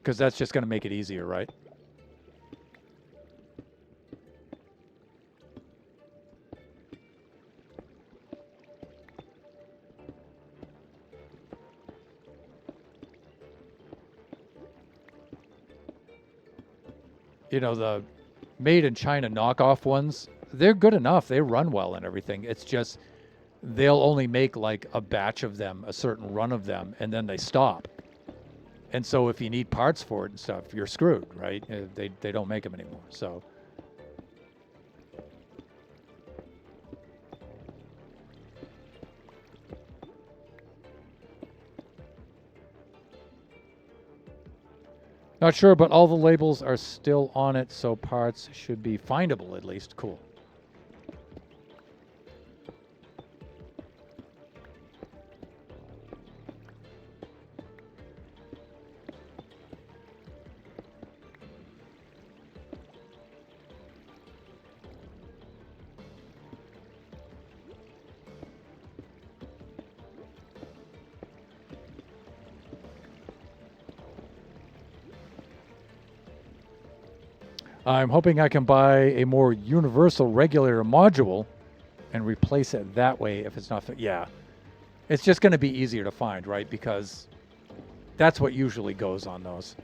[SPEAKER 1] Because that's just going to make it easier, right? You know, the made in China knockoff ones, they're good enough. They run well and everything. It's just they'll only make like a batch of them, a certain run of them, and then they stop. And so if you need parts for it and stuff, you're screwed, right? They don't make them anymore. So not sure, but all the labels are still on it, so parts should be findable at least. Cool. I'm hoping I can buy a more universal regulator module and replace it that way if it's not. Yeah, it's just going to be easier to find, right? Because that's what usually goes on those.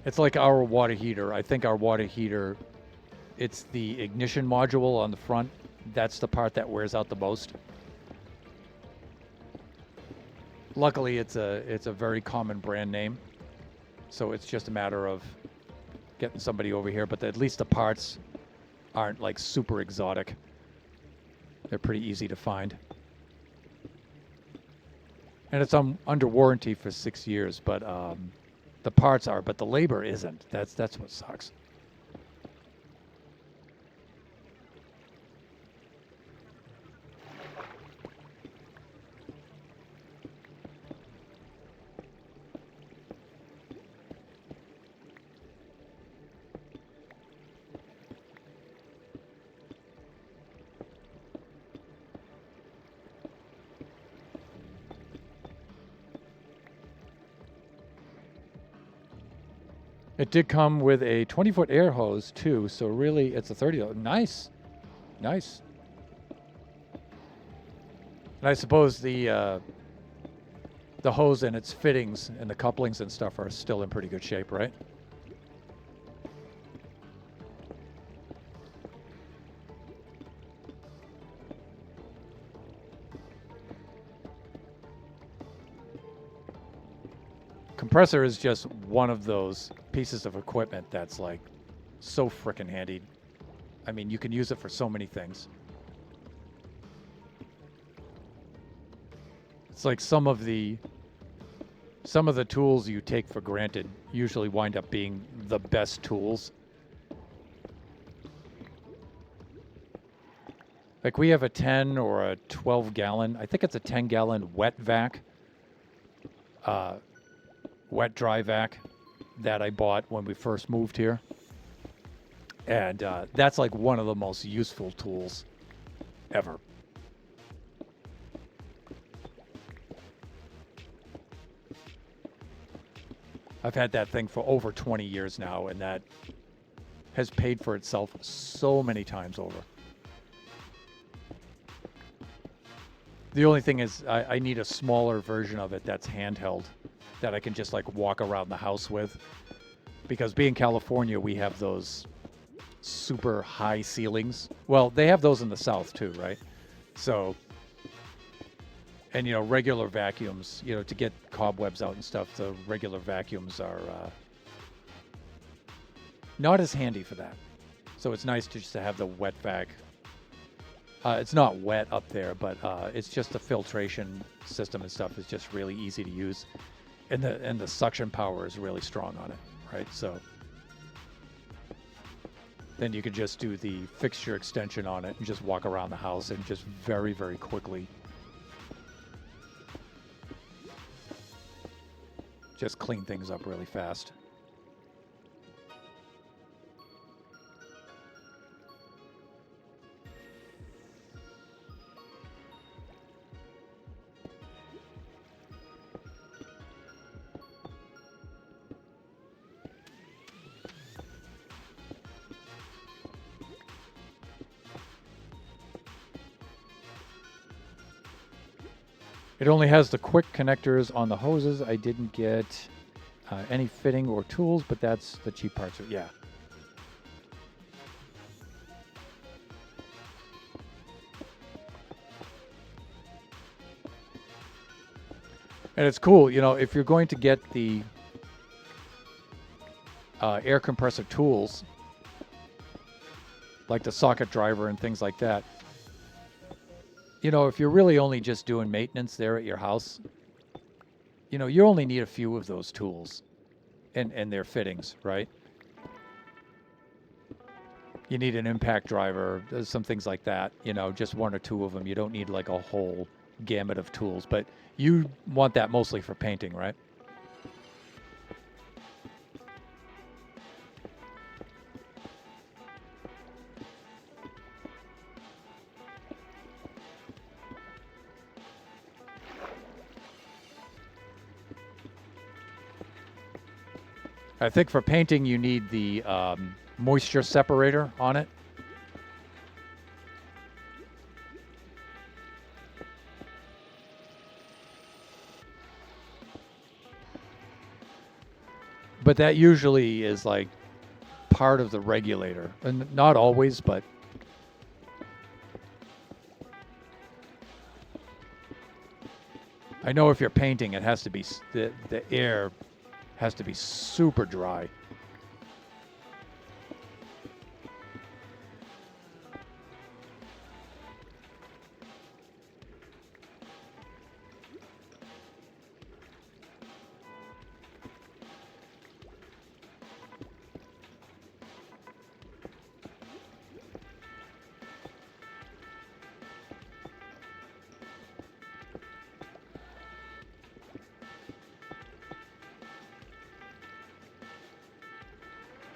[SPEAKER 1] It's like our water heater. I think our water heater, it's the ignition module on the front. That's the part that wears out the most. Luckily, it's a very common brand name, so it's just a matter of getting somebody over here. But at least the parts aren't like super exotic. They're pretty easy to find. And it's under warranty for 6 years, but the parts are, but the labor isn't. That's what sucks. It did come with a 20-foot air hose too, so really it's a 30. Nice, nice. And I suppose the hose and its fittings and the couplings and stuff are still in pretty good shape, right? Compressor is just one of those pieces of equipment that's like so frickin' handy. I mean, you can use it for so many things. It's like some of the tools you take for granted usually wind up being the best tools. Like we have a 10 or a 12 gallon, I think it's a 10 gallon wet vac. Wet dry vac that I bought when we first moved here. And that's like one of the most useful tools ever. I've had that thing for over 20 years now, and that has paid for itself so many times over. The only thing is I need a smaller version of it that's handheld, that I can just like walk around the house with, because being California, we have those super high ceilings. Well, they have those in the South too, right? So, and you know, regular vacuums, you know, to get cobwebs out and stuff, the regular vacuums are not as handy for that. So it's nice to just to have the wet vac. It's not wet up there, but it's just the filtration system and stuff is just really easy to use. And the suction power is really strong on it, right? So then you can just do the fixture extension on it and just walk around the house and just very, very quickly just clean things up really fast. It only has the quick connectors on the hoses. I didn't get any fitting or tools, but that's the cheap parts. Yeah. And it's cool, you know, if you're going to get the air compressor tools, like the socket driver and things like that, you know, if you're really only just doing maintenance there at your house, you know, you only need a few of those tools and their fittings, right? You need an impact driver, some things like that, you know, just one or two of them. You don't need like a whole gamut of tools, but you want that mostly for painting, right? I think for painting you need the moisture separator on it. But that usually is like part of the regulator. And not always, but I know if you're painting, it has to be, the air has to be super dry.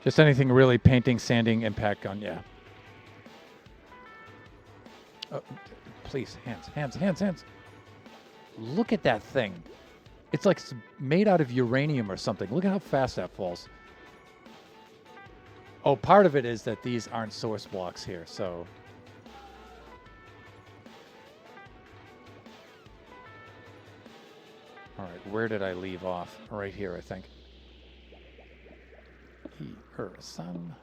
[SPEAKER 1] Just anything really painting, sanding, impact gun, yeah. Oh, please, hands. Look at that thing. It's like it's made out of uranium or something. Look at how fast that falls. Oh, part of it is that these aren't source blocks here, so. All right, where did I leave off? Right here, I think. Sun.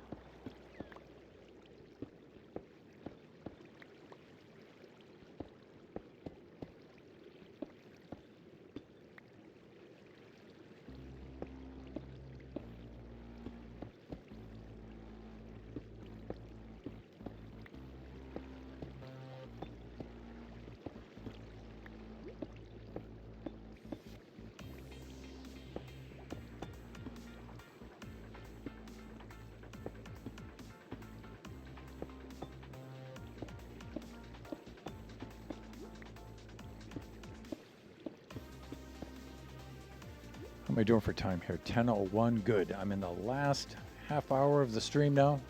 [SPEAKER 1] How am I doing for time here? 10:01. Good. I'm in the last half hour of the stream now.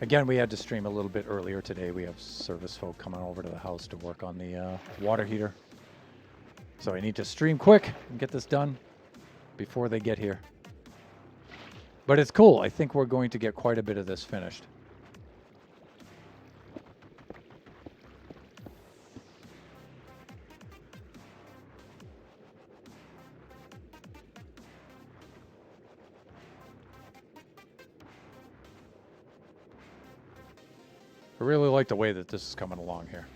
[SPEAKER 1] Again, we had to stream a little bit earlier today. We have service folk coming over to the house to work on the water heater. So I need to stream quick and get this done before they get here. But it's cool. I think we're going to get quite a bit of this finished. I really like the way that this is coming along here.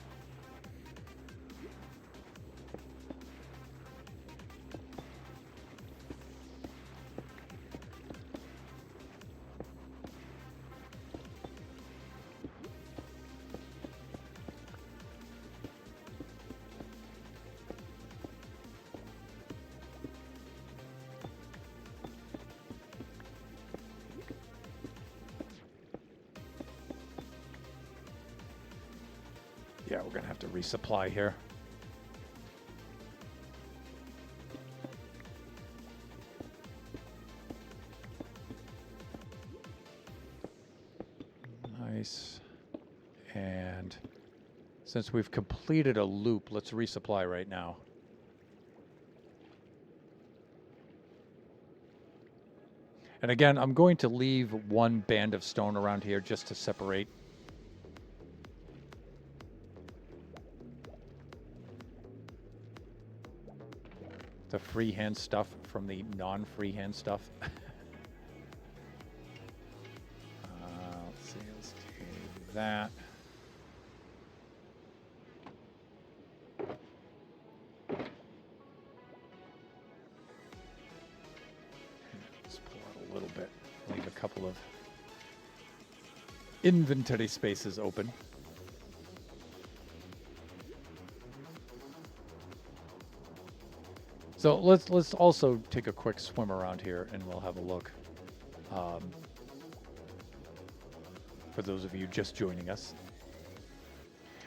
[SPEAKER 1] Yeah, we're going to have to resupply here. Nice. And since we've completed a loop, let's resupply right now. And again, I'm going to leave one band of stone around here just to separate. The freehand stuff from the non-freehand stuff. Let's see, let's do that. Let's pull out a little bit, leave a couple of inventory spaces open. So let's also take a quick swim around here and we'll have a look. For those of you just joining us.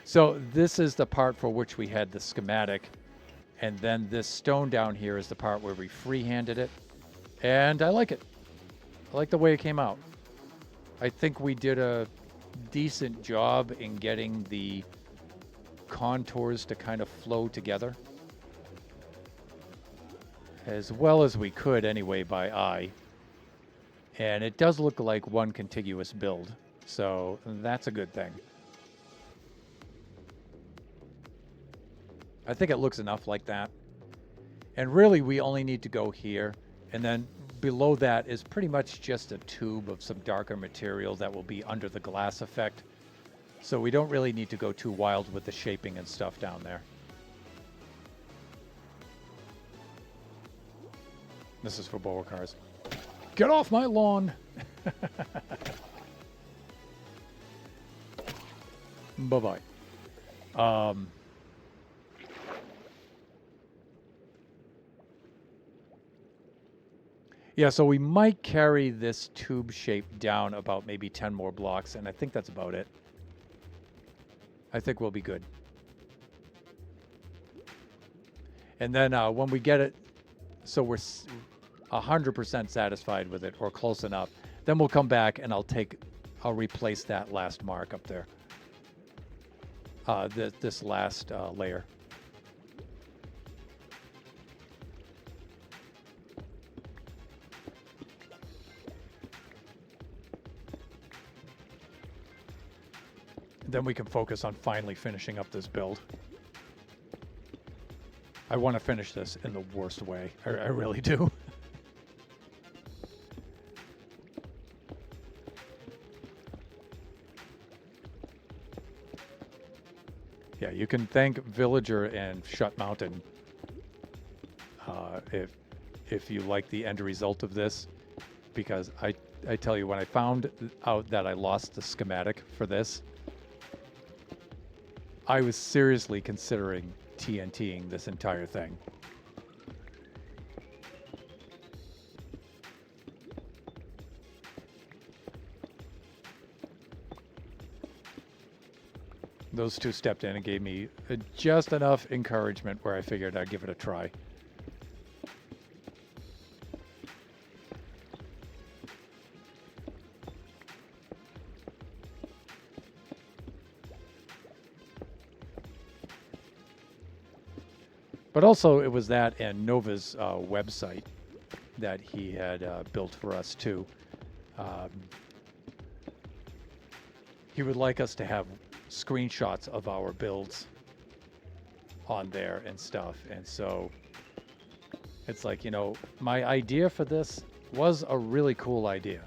[SPEAKER 1] So this is the part for which we had the schematic, and then this stone down here is the part where we freehanded it. And I like it. I like the way it came out. I think we did a decent job in getting the contours to kind of flow together. as well as we could anyway by eye. And it does look like one contiguous build, so that's a good thing. I think it looks enough like that. And really, we only need to go here, and then below that is pretty much just a tube of some darker material that will be under the glass effect. So we don't really need to go too wild with the shaping and stuff down there. This is for bower cars. Get off my lawn! Bye-bye. Yeah, so we might carry this tube shape down about maybe 10 more blocks, and I think that's about it. I think we'll be good. And then when we get it, so we're 100% satisfied with it, or close enough, then we'll come back and I'll replace that last mark up there. This last layer. Then we can focus on finally finishing up this build. I want to finish this in the worst way. I really do. Yeah, you can thank Villager and Shut Mountain if you like the end result of this, because I tell you, when I found out that I lost the schematic for this, I was seriously considering TNTing this entire thing. Those two stepped in and gave me just enough encouragement where I figured I'd give it a try. But also, it was that and Nova's website that he had built for us too. He would like us to have screenshots of our builds on there and stuff. And so it's like, you know, my idea for this was a really cool idea.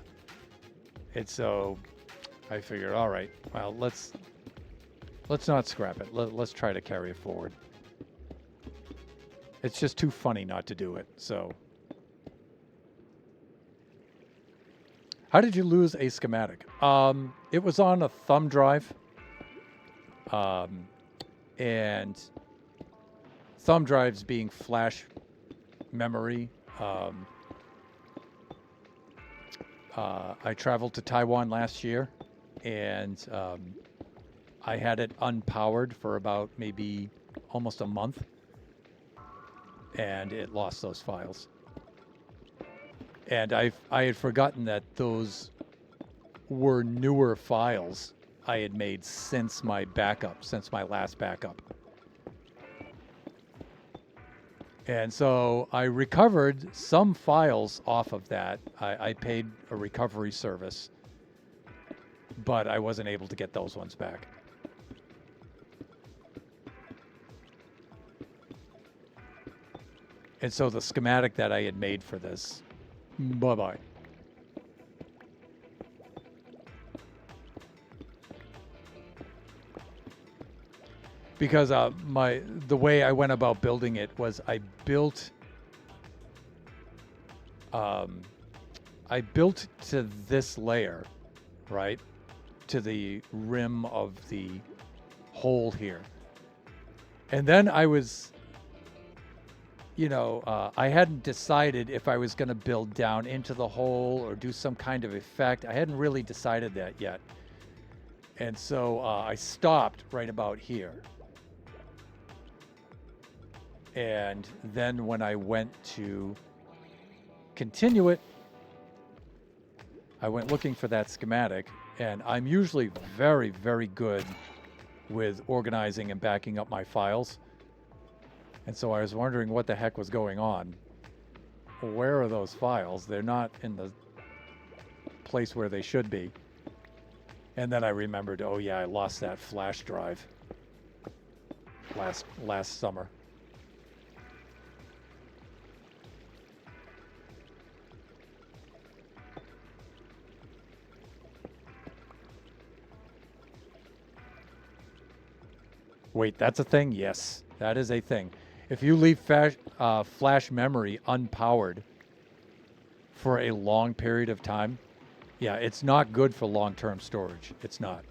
[SPEAKER 1] And so I figured, all right, well, let's not scrap it. Let's try to carry it forward. It's just too funny not to do it, so. How did you lose a schematic? It was on a thumb drive. And thumb drives being flash memory. I traveled to Taiwan last year, and I had it unpowered for about maybe almost a month. And it lost those files. And I had forgotten that those were newer files I had made since my backup, since my last backup. And so I recovered some files off of that. I paid a recovery service, but I wasn't able to get those ones back. And so the schematic that I had made for this, bye-bye. Because the way I went about building it was I built to this layer, right? To the rim of the hole here. And then I was, you know, I hadn't decided if I was going to build down into the hole or do some kind of effect. I hadn't really decided that yet. And so I stopped right about here. And then when I went to continue it, I went looking for that schematic. And I'm usually very, very good with organizing and backing up my files. And so I was wondering what the heck was going on. where are those files? They're not in the place where they should be. And then I remembered, oh yeah, I lost that flash drive last summer. Wait, that's a thing? Yes, that is a thing. If you leave flash memory unpowered for a long period of time, yeah, it's not good for long-term storage. It's not.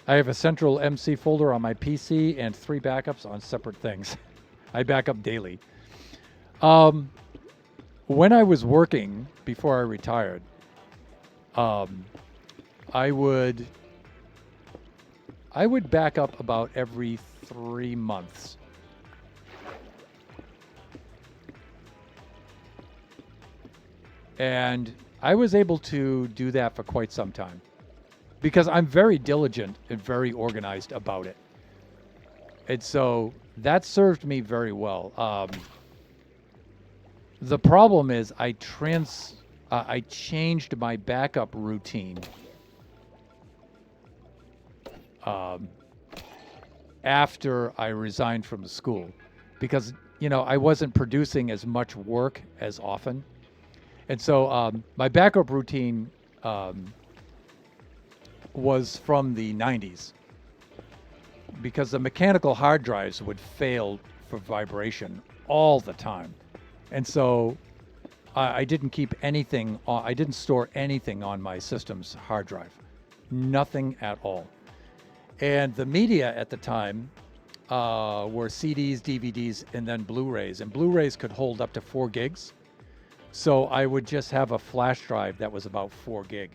[SPEAKER 1] I have a central MC folder on my PC and 3 backups on separate things. I back up daily. When I was working before I retired, I would back up about every 3 months. And I was able to do that for quite some time because I'm very diligent and very organized about it. And so that served me very well. The problem is I changed my backup routine after I resigned from the school because, you know, I wasn't producing as much work as often. And so my backup routine was from the 90s because the mechanical hard drives would fail for vibration all the time. And so I didn't keep anything, I didn't store anything on my system's hard drive. Nothing at all. And the media at the time were CDs, DVDs, and then Blu-rays. And Blu-rays could hold up to 4 gigs. So I would just have a flash drive that was about 4 gig.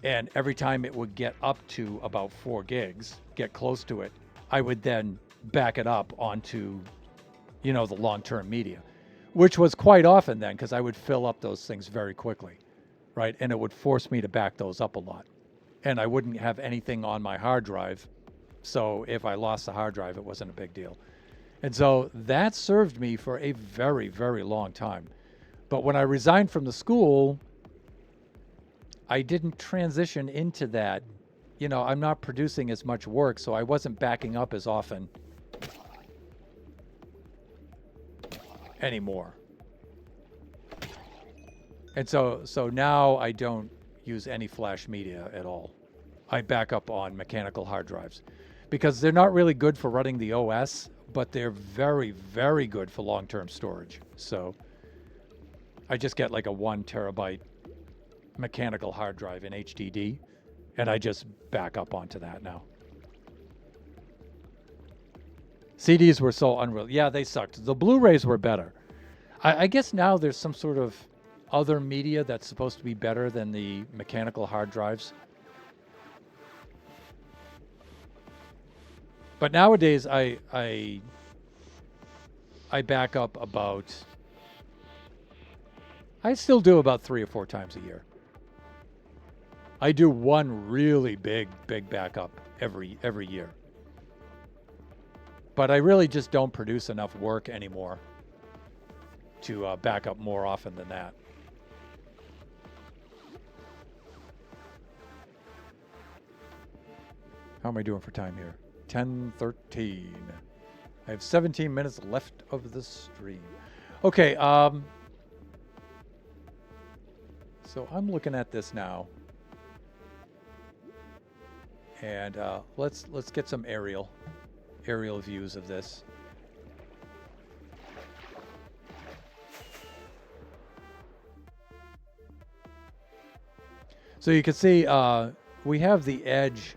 [SPEAKER 1] And every time it would get up to about 4 gigs, get close to it, I would then back it up onto, you know, the long-term media, which was quite often then because I would fill up those things very quickly, right? And it would force me to back those up a lot. And I wouldn't have anything on my hard drive. So if I lost the hard drive, it wasn't a big deal. And so that served me for a very, very long time. But when I resigned from the school, I didn't transition into that. You know, I'm not producing as much work, so I wasn't backing up as often anymore. And so now I don't use any flash media at all. I back up on mechanical hard drives because they're not really good for running the OS, but they're very, very good for long-term storage. So I just get like a 1 terabyte mechanical hard drive in HDD, and I just back up onto that now. CDs were so unreal. Yeah, they sucked. The Blu-rays were better. I guess now there's some sort of other media that's supposed to be better than the mechanical hard drives. But nowadays, I back up about... I still do about 3 or 4 times a year. I do one really big backup every year. But I really just don't produce enough work anymore to back up more often than that. How am I doing for time here? 10:13. I have 17 minutes left of the stream. Okay, so I'm looking at this now. And let's get some aerial views of this. So you can see we have the edge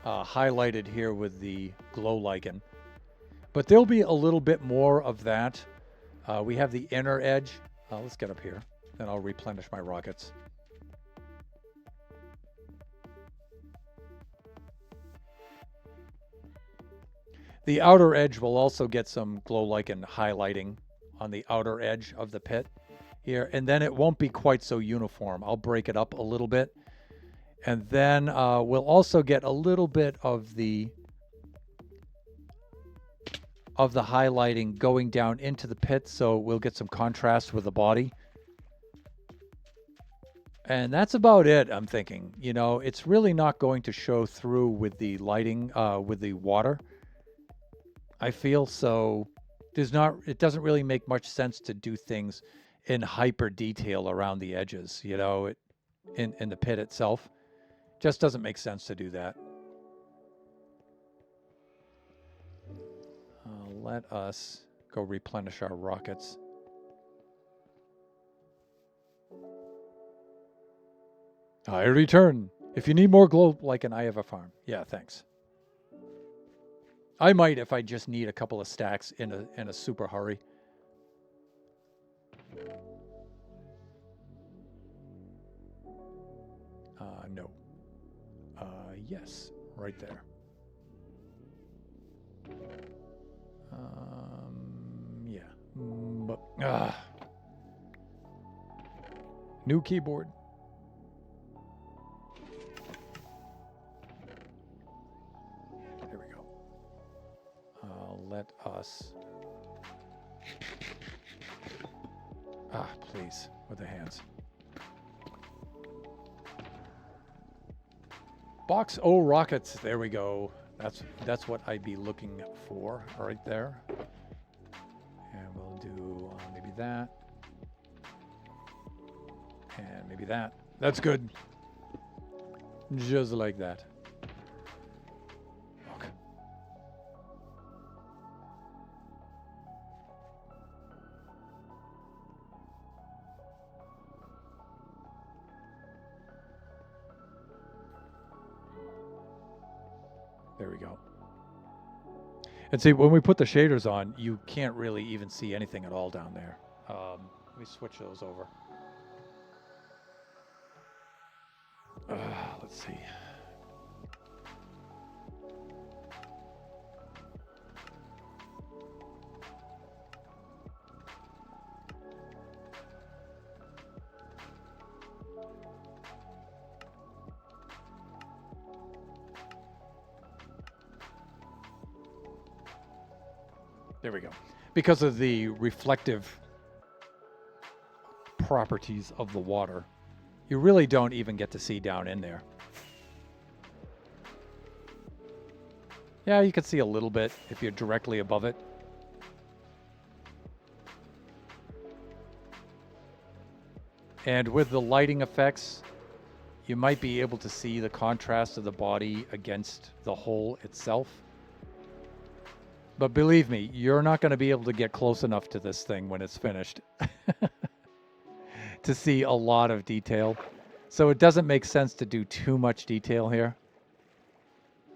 [SPEAKER 1] highlighted here with the glow lichen, but there'll be a little bit more of that. We have the inner edge. Let's get up here, then I'll replenish my rockets. The outer edge will also get some glow lichen highlighting on the outer edge of the pit. here, and then it won't be quite so uniform. I'll break it up a little bit, and then we'll also get a little bit of the highlighting going down into the pit, so we'll get some contrast with the body. And that's about it, I'm thinking. You know, it's really not going to show through with the lighting, with the water, I feel. So it doesn't really make much sense to do things in hyper detail around the edges, you know, in the pit itself. Just doesn't make sense to do that. Let us go replenish our rockets. I return. If you need more glow lichen, I have a farm. Yeah, thanks. I might if I just need a couple of stacks in a super hurry. No. Yes, right there. Yeah. But, new keyboard. There we go. Let us... please, with the hands. Box O rockets. There we go. That's what I'd be looking for right there. And we'll do maybe that. And maybe that. That's good. Just like that. Okay. There we go. And see, when we put the shaders on, you can't really even see anything at all down there. Let me switch those over. Let's see. There we go. Because of the reflective properties of the water, you really don't even get to see down in there. Yeah, you can see a little bit if you're directly above it. And with the lighting effects, you might be able to see the contrast of the body against the hole itself. But believe me, you're not going to be able to get close enough to this thing when it's finished to see a lot of detail. So it doesn't make sense to do too much detail here.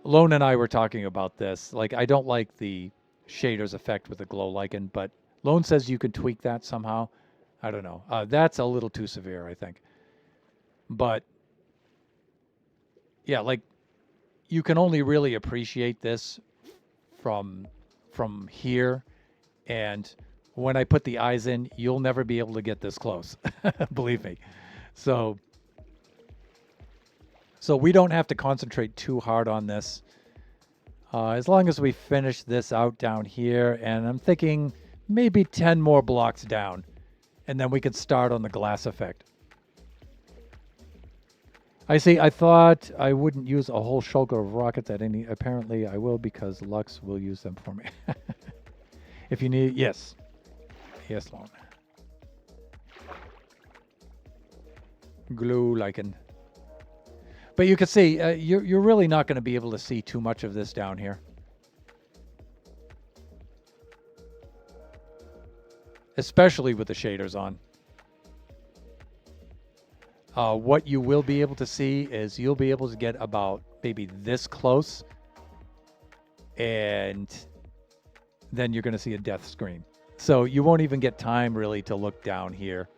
[SPEAKER 1] Lone and I were talking about this. Like, I don't like the shaders effect with the glow lichen, but Lone says you can tweak that somehow. I don't know. That's a little too severe, I think. But yeah, like, you can only really appreciate this from here, and when I put the eyes in, you'll never be able to get this close. Believe me. So we don't have to concentrate too hard on this. As long as we finish this out down here, and I'm thinking maybe 10 more blocks down, and then we can start on the glass effect. I see. I thought I wouldn't use a whole shulker of rockets at any... Apparently, I will, because Lux will use them for me. If you need... Yes. Yes, Lone. Glue lichen. But you can see, you're really not going to be able to see too much of this down here. Especially with the shaders on. What you will be able to see is you'll be able to get about maybe this close, and then you're going to see a death screen. So you won't even get time really to look down here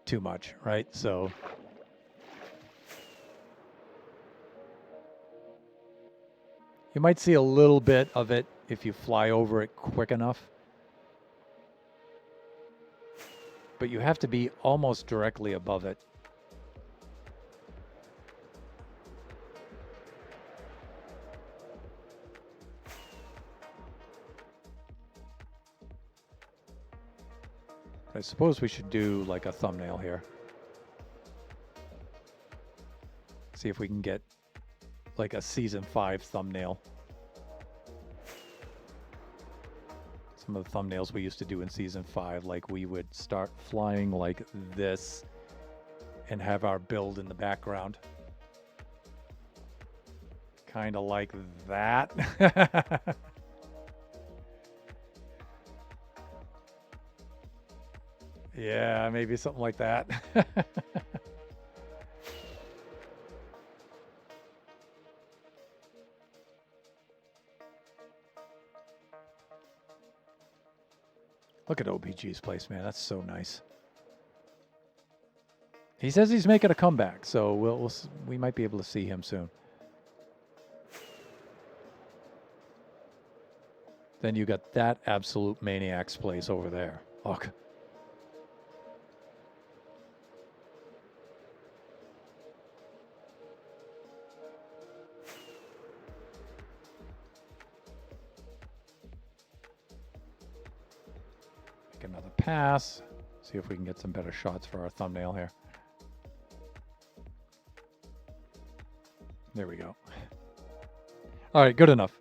[SPEAKER 1] too much, right? So you might see a little bit of it if you fly over it quick enough. but you have to be almost directly above it. I suppose we should do like a thumbnail here. See if we can get like a season 5 thumbnail. Some of the thumbnails we used to do in season 5, like we would start flying like this and have our build in the background. Kind of like that. Yeah, maybe something like that. Look at OBG's place, man. That's so nice. He says he's making a comeback, so we might be able to see him soon. Then you got that absolute maniac's place over there. Look. Make another pass. See if we can get some better shots for our thumbnail here. There we go. All right, good enough.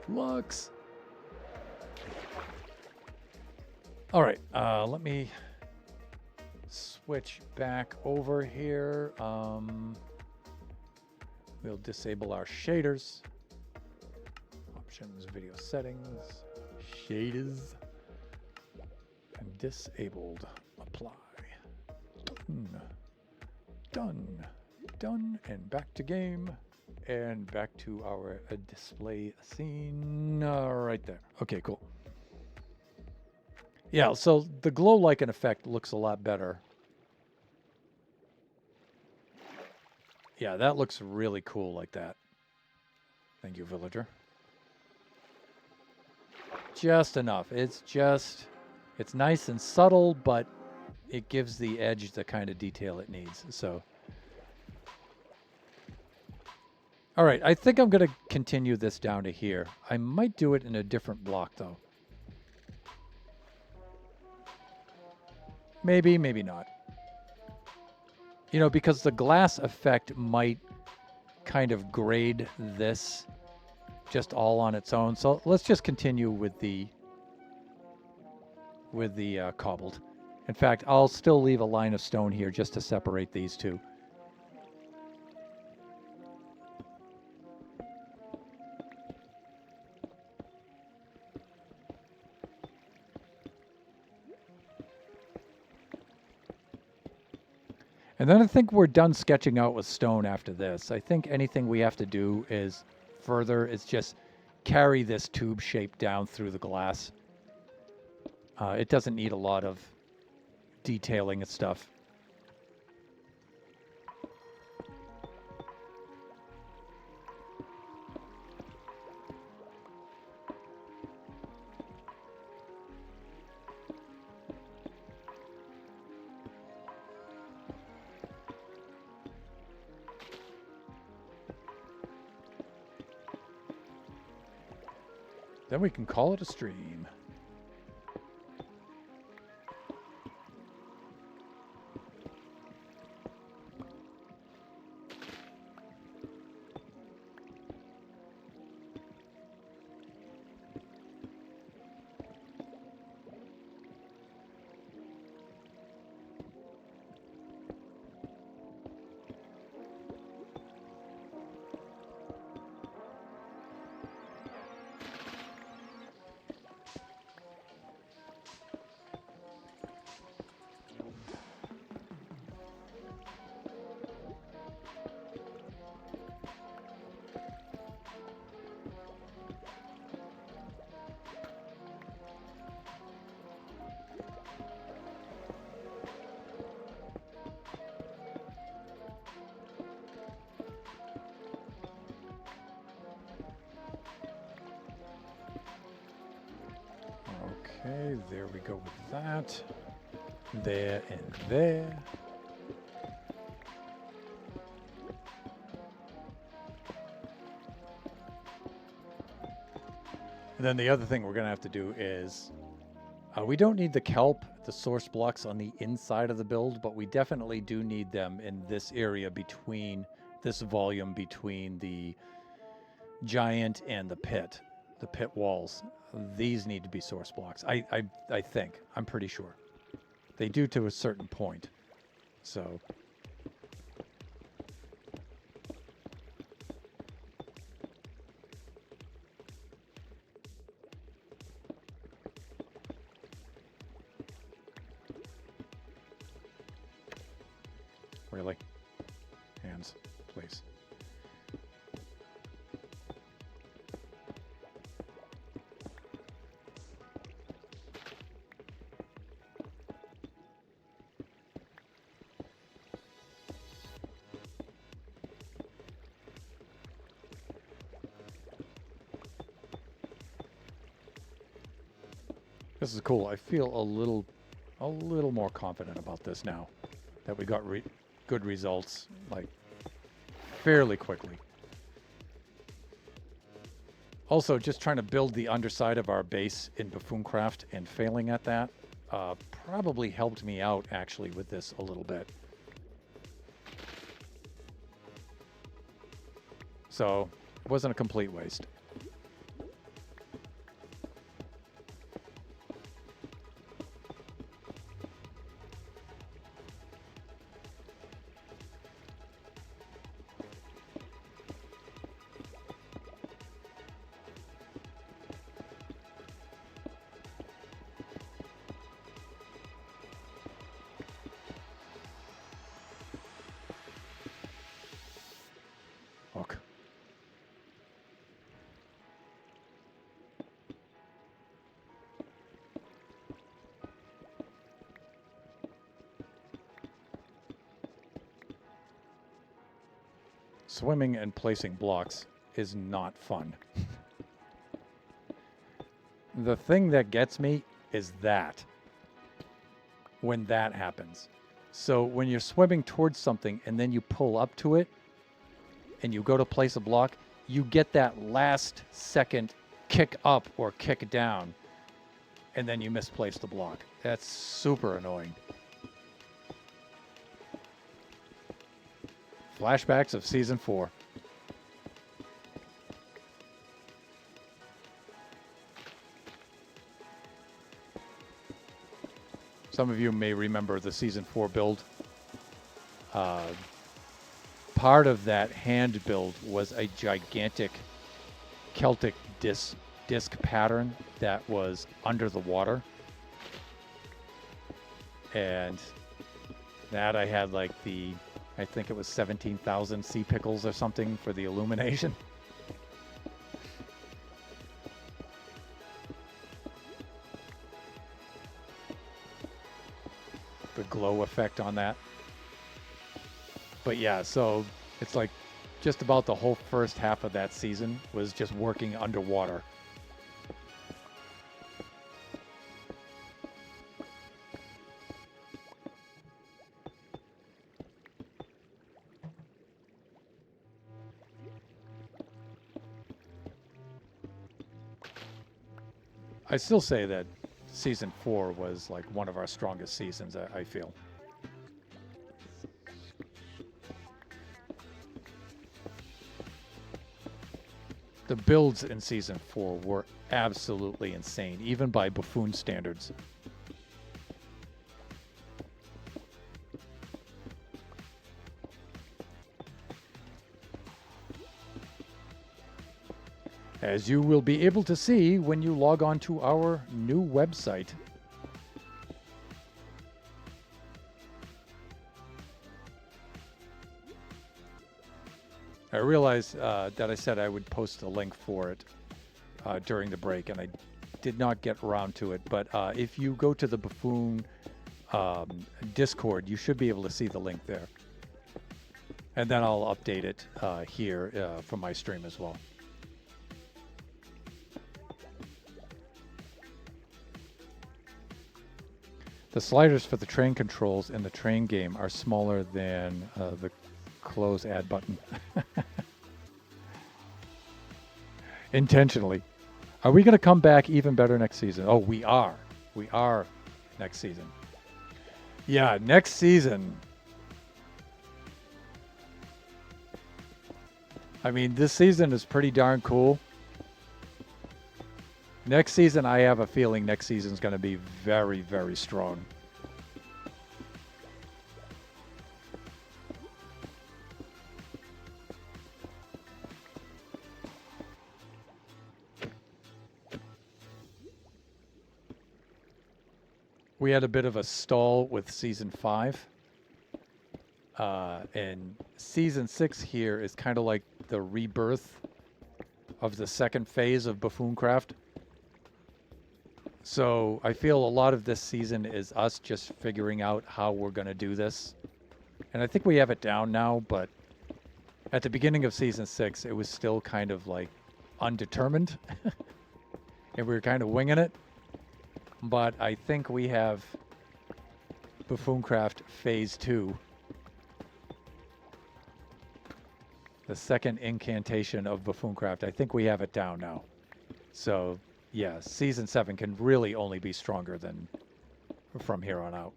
[SPEAKER 1] Lux. All right, let me switch back over here. We'll disable our shaders. Options, video settings, shaders, and disabled. Apply. Done. Done. Done. And back to game. And back to our display scene right there. Okay, cool. Yeah, so the glow lichen effect looks a lot better. Yeah, that looks really cool like that. Thank you, villager. Just enough. It's nice and subtle, but it gives the edge the kind of detail it needs. So, all right, I think I'm going to continue this down to here. I might do it in a different block, though. Maybe, maybe not. You know, because the glass effect might kind of grade this just all on its own. So let's just continue with the cobbled. In fact, I'll still leave a line of stone here just to separate these two. And then I think we're done sketching out with stone after this. I think anything we have to do is just carry this tube shape down through the glass. It doesn't need a lot of detailing and stuff. Then we can call it a stream. Okay, there we go with that. There and there. And then the other thing we're going to have to do is, we don't need the kelp, the source blocks on the inside of the build, but we definitely do need them in this area between this volume between the giant and the pit walls. These need to be source blocks. I think. I'm pretty sure. They do to a certain point. So... Really? Hands, please. This is cool. I feel a little more confident about this now that we got good results, like, fairly quickly. Also, just trying to build the underside of our base in Buffooncraft and failing at that probably helped me out, actually, with this a little bit. So, it wasn't a complete waste. Look. Swimming and placing blocks is not fun. The thing that gets me is that. When that happens. So when you're swimming towards something and then you pull up to it and you go to place a block, you get that last second kick up or kick down and then you misplace the block. That's super annoying. Flashbacks of Season 4. Some of you may remember the Season 4 build. Part of that hand build was a gigantic Celtic disc pattern that was under the water. And that I had like I think it was 17,000 sea pickles or something for the illumination. The glow effect on that. But yeah, so it's like just about the whole first half of that season was just working underwater. I still say that Season 4 was like one of our strongest seasons, I feel. The builds in Season 4 were absolutely insane, even by Buffoon standards. As you will be able to see when you log on to our new website. I realized that I said I would post a link for it during the break, and I did not get around to it. But if you go to the Buffoon Discord, you should be able to see the link there. And then I'll update it here for my stream as well. The sliders for the train controls in the train game are smaller than the close add button. Intentionally. Are we going to come back even better next season? Oh, we are. We are next season. Yeah, next season. I mean, this season is pretty darn cool. Next season, I have a feeling next season's going to be very, very strong. We had a bit of a stall with season 5. And season 6 here is kind of like the rebirth of the second phase of Buffooncraft. So I feel a lot of this season is us just figuring out how we're going to do this. And I think we have it down now, but at the beginning of season 6, it was still kind of like undetermined. And we were kind of winging it. But I think we have Buffooncraft Phase 2. The second incantation of Buffooncraft. I think we have it down now. So, yeah, Season 7 can really only be stronger than from here on out.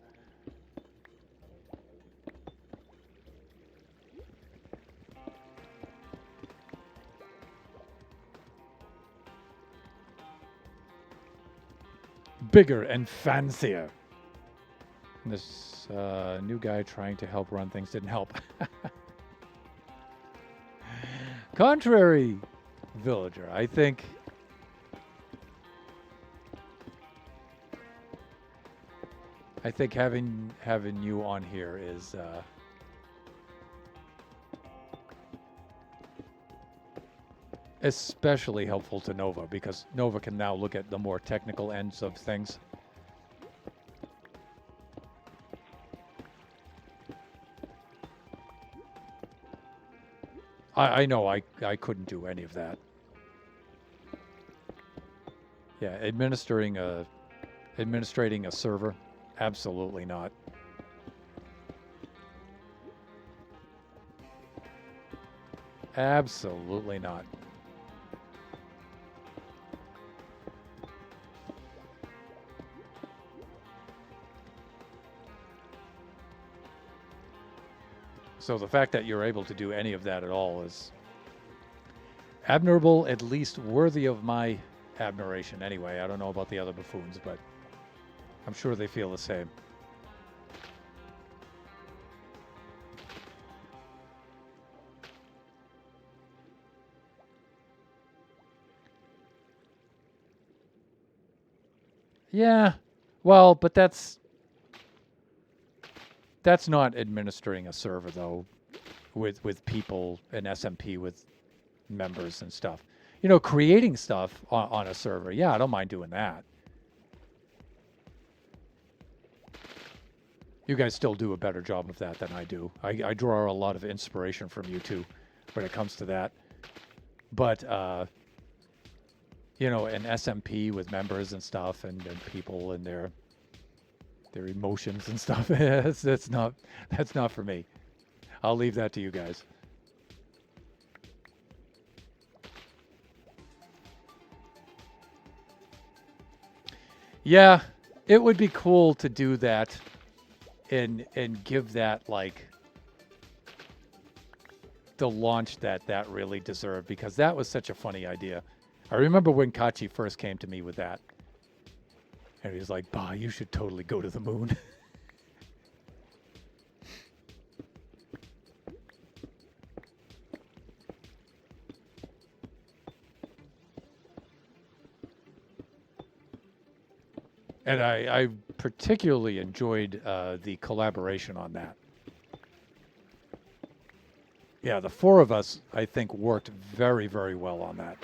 [SPEAKER 1] Bigger and fancier. And this new guy trying to help run things didn't help. Contrary villager, I think having you on here is especially helpful to Nova, because Nova can now look at the more technical ends of things. I know I couldn't do any of that. Yeah, administrating a server, absolutely not. Absolutely not. So the fact that you're able to do any of that at all is admirable, at least worthy of my admiration anyway. I don't know about the other buffoons, but I'm sure they feel the same. Yeah, well, but that's not administering a server, though, with people in SMP, with members and stuff. You know, creating stuff on a server, yeah, I don't mind doing that. You guys still do a better job of that than I do. I draw a lot of inspiration from you, too, when it comes to that. But, you know, an SMP with members and stuff, and people and their emotions and stuff. that's not for me. I'll leave that to you guys. Yeah, it would be cool to do that and give that like the launch that really deserved, because that was such a funny idea. I remember when Kachi first came to me with that. And he was like, "Bah, you should totally go to the moon." And I particularly enjoyed the collaboration on that. Yeah, the 4 of us, I think, worked very, very well on that.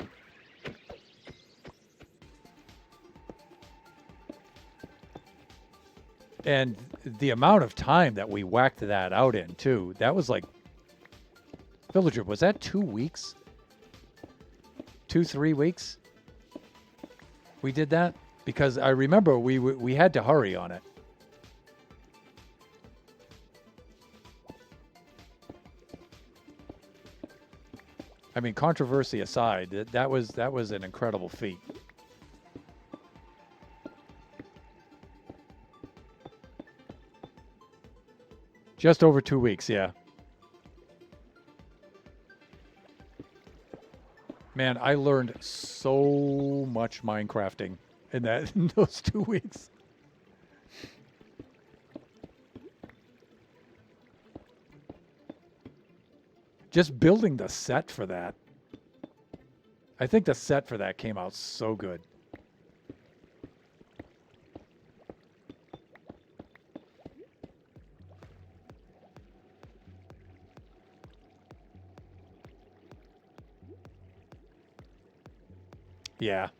[SPEAKER 1] And the amount of time that we whacked that out in, too, that was like... Villager, was that 2 weeks? 2-3 weeks? We did that? Because I remember we had to hurry on it. I mean, controversy aside, that was an incredible feat. Just over 2 weeks, yeah. Man, I learned so much Minecrafting in those 2 weeks. Just building the set for that. I think the set for that came out so good. Yeah.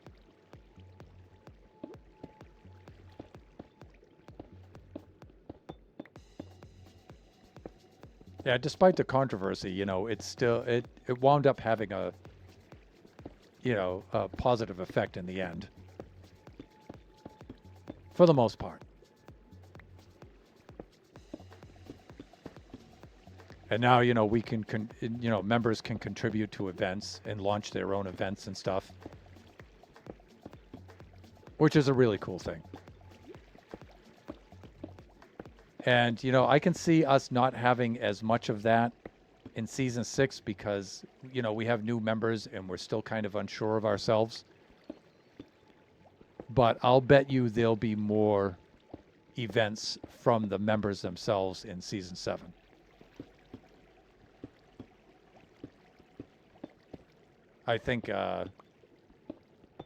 [SPEAKER 1] Yeah, despite the controversy, you know, it's still it wound up having a a positive effect in the end. For the most part. And now, we can members can contribute to events and launch their own events and stuff. Which is a really cool thing. And, I can see us not having as much of that in Season 6 because, we have new members and we're still kind of unsure of ourselves. But I'll bet you there'll be more events from the members themselves in Season 7. I think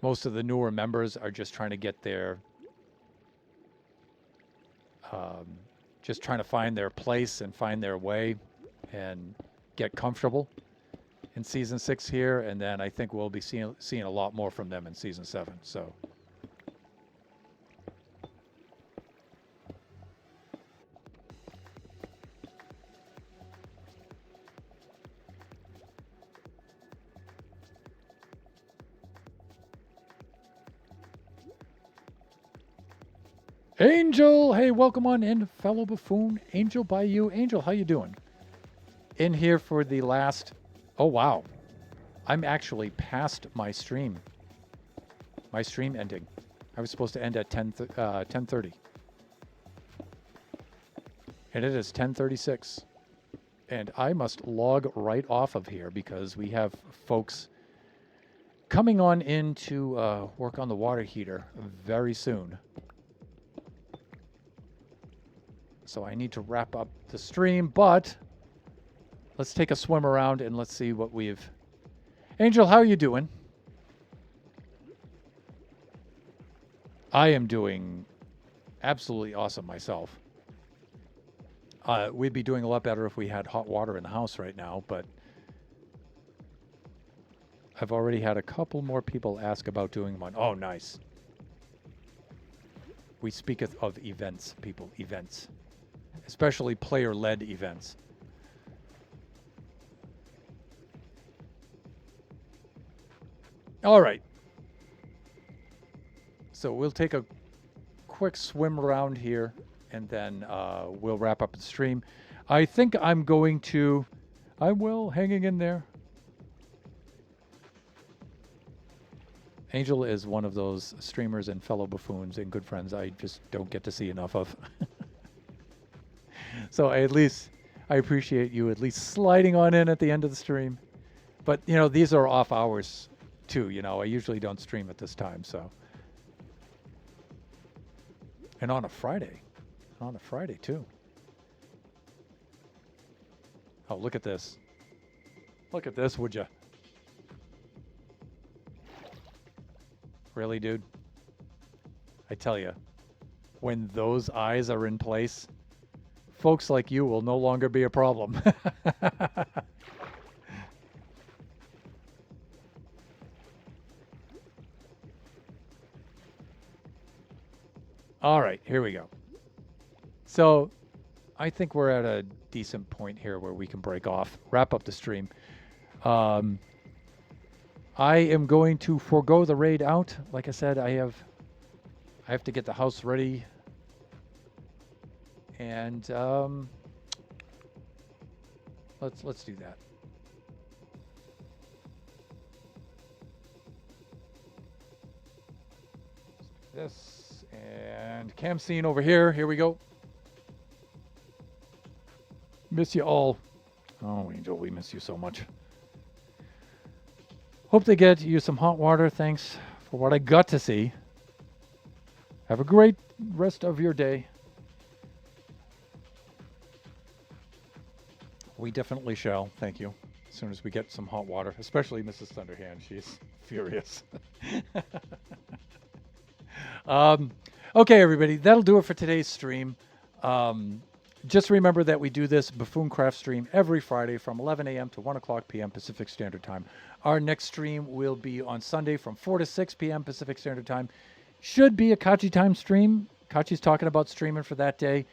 [SPEAKER 1] most of the newer members are just trying to get their just trying to find their place and find their way and get comfortable in Season 6 here. And then I think we'll be seeing a lot more from them in Season 7. So. Angel, hey, welcome on in, fellow buffoon. Angel by you. Angel, how you doing? In here for the last... Oh, wow. I'm actually past my stream. My stream ending. I was supposed to end at 10:30. And it is 10:36. And I must log right off of here because we have folks coming on in to work on the water heater very soon. So I need to wrap up the stream, but let's take a swim around and let's see what we've... Angel, how are you doing? I am doing absolutely awesome myself. We'd be doing a lot better if we had hot water in the house right now, but I've already had a couple more people ask about doing one. Oh, nice. We speak of events, people, events. Especially player-led events. All right. So we'll take a quick swim around here, and then we'll wrap up the stream. I think I'm going to... I'm well hanging in there. Angel is one of those streamers and fellow buffoons and good friends I just don't get to see enough of. So I appreciate you at least sliding on in at the end of the stream. But, these are off hours too, I usually don't stream at this time, so. And on a Friday too. Oh, look at this. Look at this, would you? Really, dude? I tell you, when those eyes are in place, folks like you will no longer be a problem. All right, here we go. So I think we're at a decent point here where we can break off, wrap up the stream. I am going to forego the raid out. Like I said, I have to get the house ready. And let's do that. this, and cam scene over here. Here we go. Miss you all. Oh, Angel, we miss you so much. Hope they get you some hot water. Thanks for what I got to see. Have a great rest of your day. We definitely shall. Thank you. As soon as we get some hot water, especially Mrs. Thunderhand. She's furious. Okay, everybody. That'll do it for today's stream. Just remember that we do this Buffooncraft stream every Friday from 11 a.m. to 1 o'clock p.m. Pacific Standard Time. Our next stream will be on Sunday from 4 to 6 p.m. Pacific Standard Time. Should be a Kachi time stream. Kachi's talking about streaming for that day.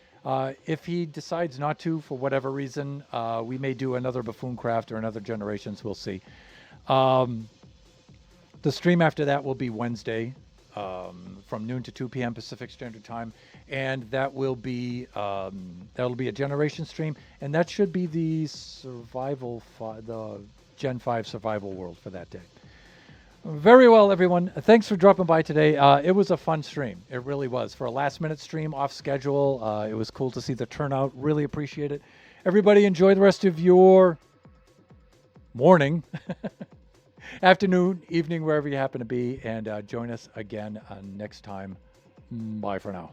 [SPEAKER 1] If he decides not to, for whatever reason, we may do another Buffooncraft or another Generations. We'll see. The stream after that will be Wednesday from noon to 2 p.m. Pacific Standard Time, and that will be that'll be a Generation stream, and that should be the the Gen 5 survival world for that day. Very well, everyone. Thanks for dropping by today. It was a fun stream. It really was. For a last-minute stream off schedule, it was cool to see the turnout. Really appreciate it. Everybody enjoy the rest of your morning, afternoon, evening, wherever you happen to be, and join us again next time. Bye for now.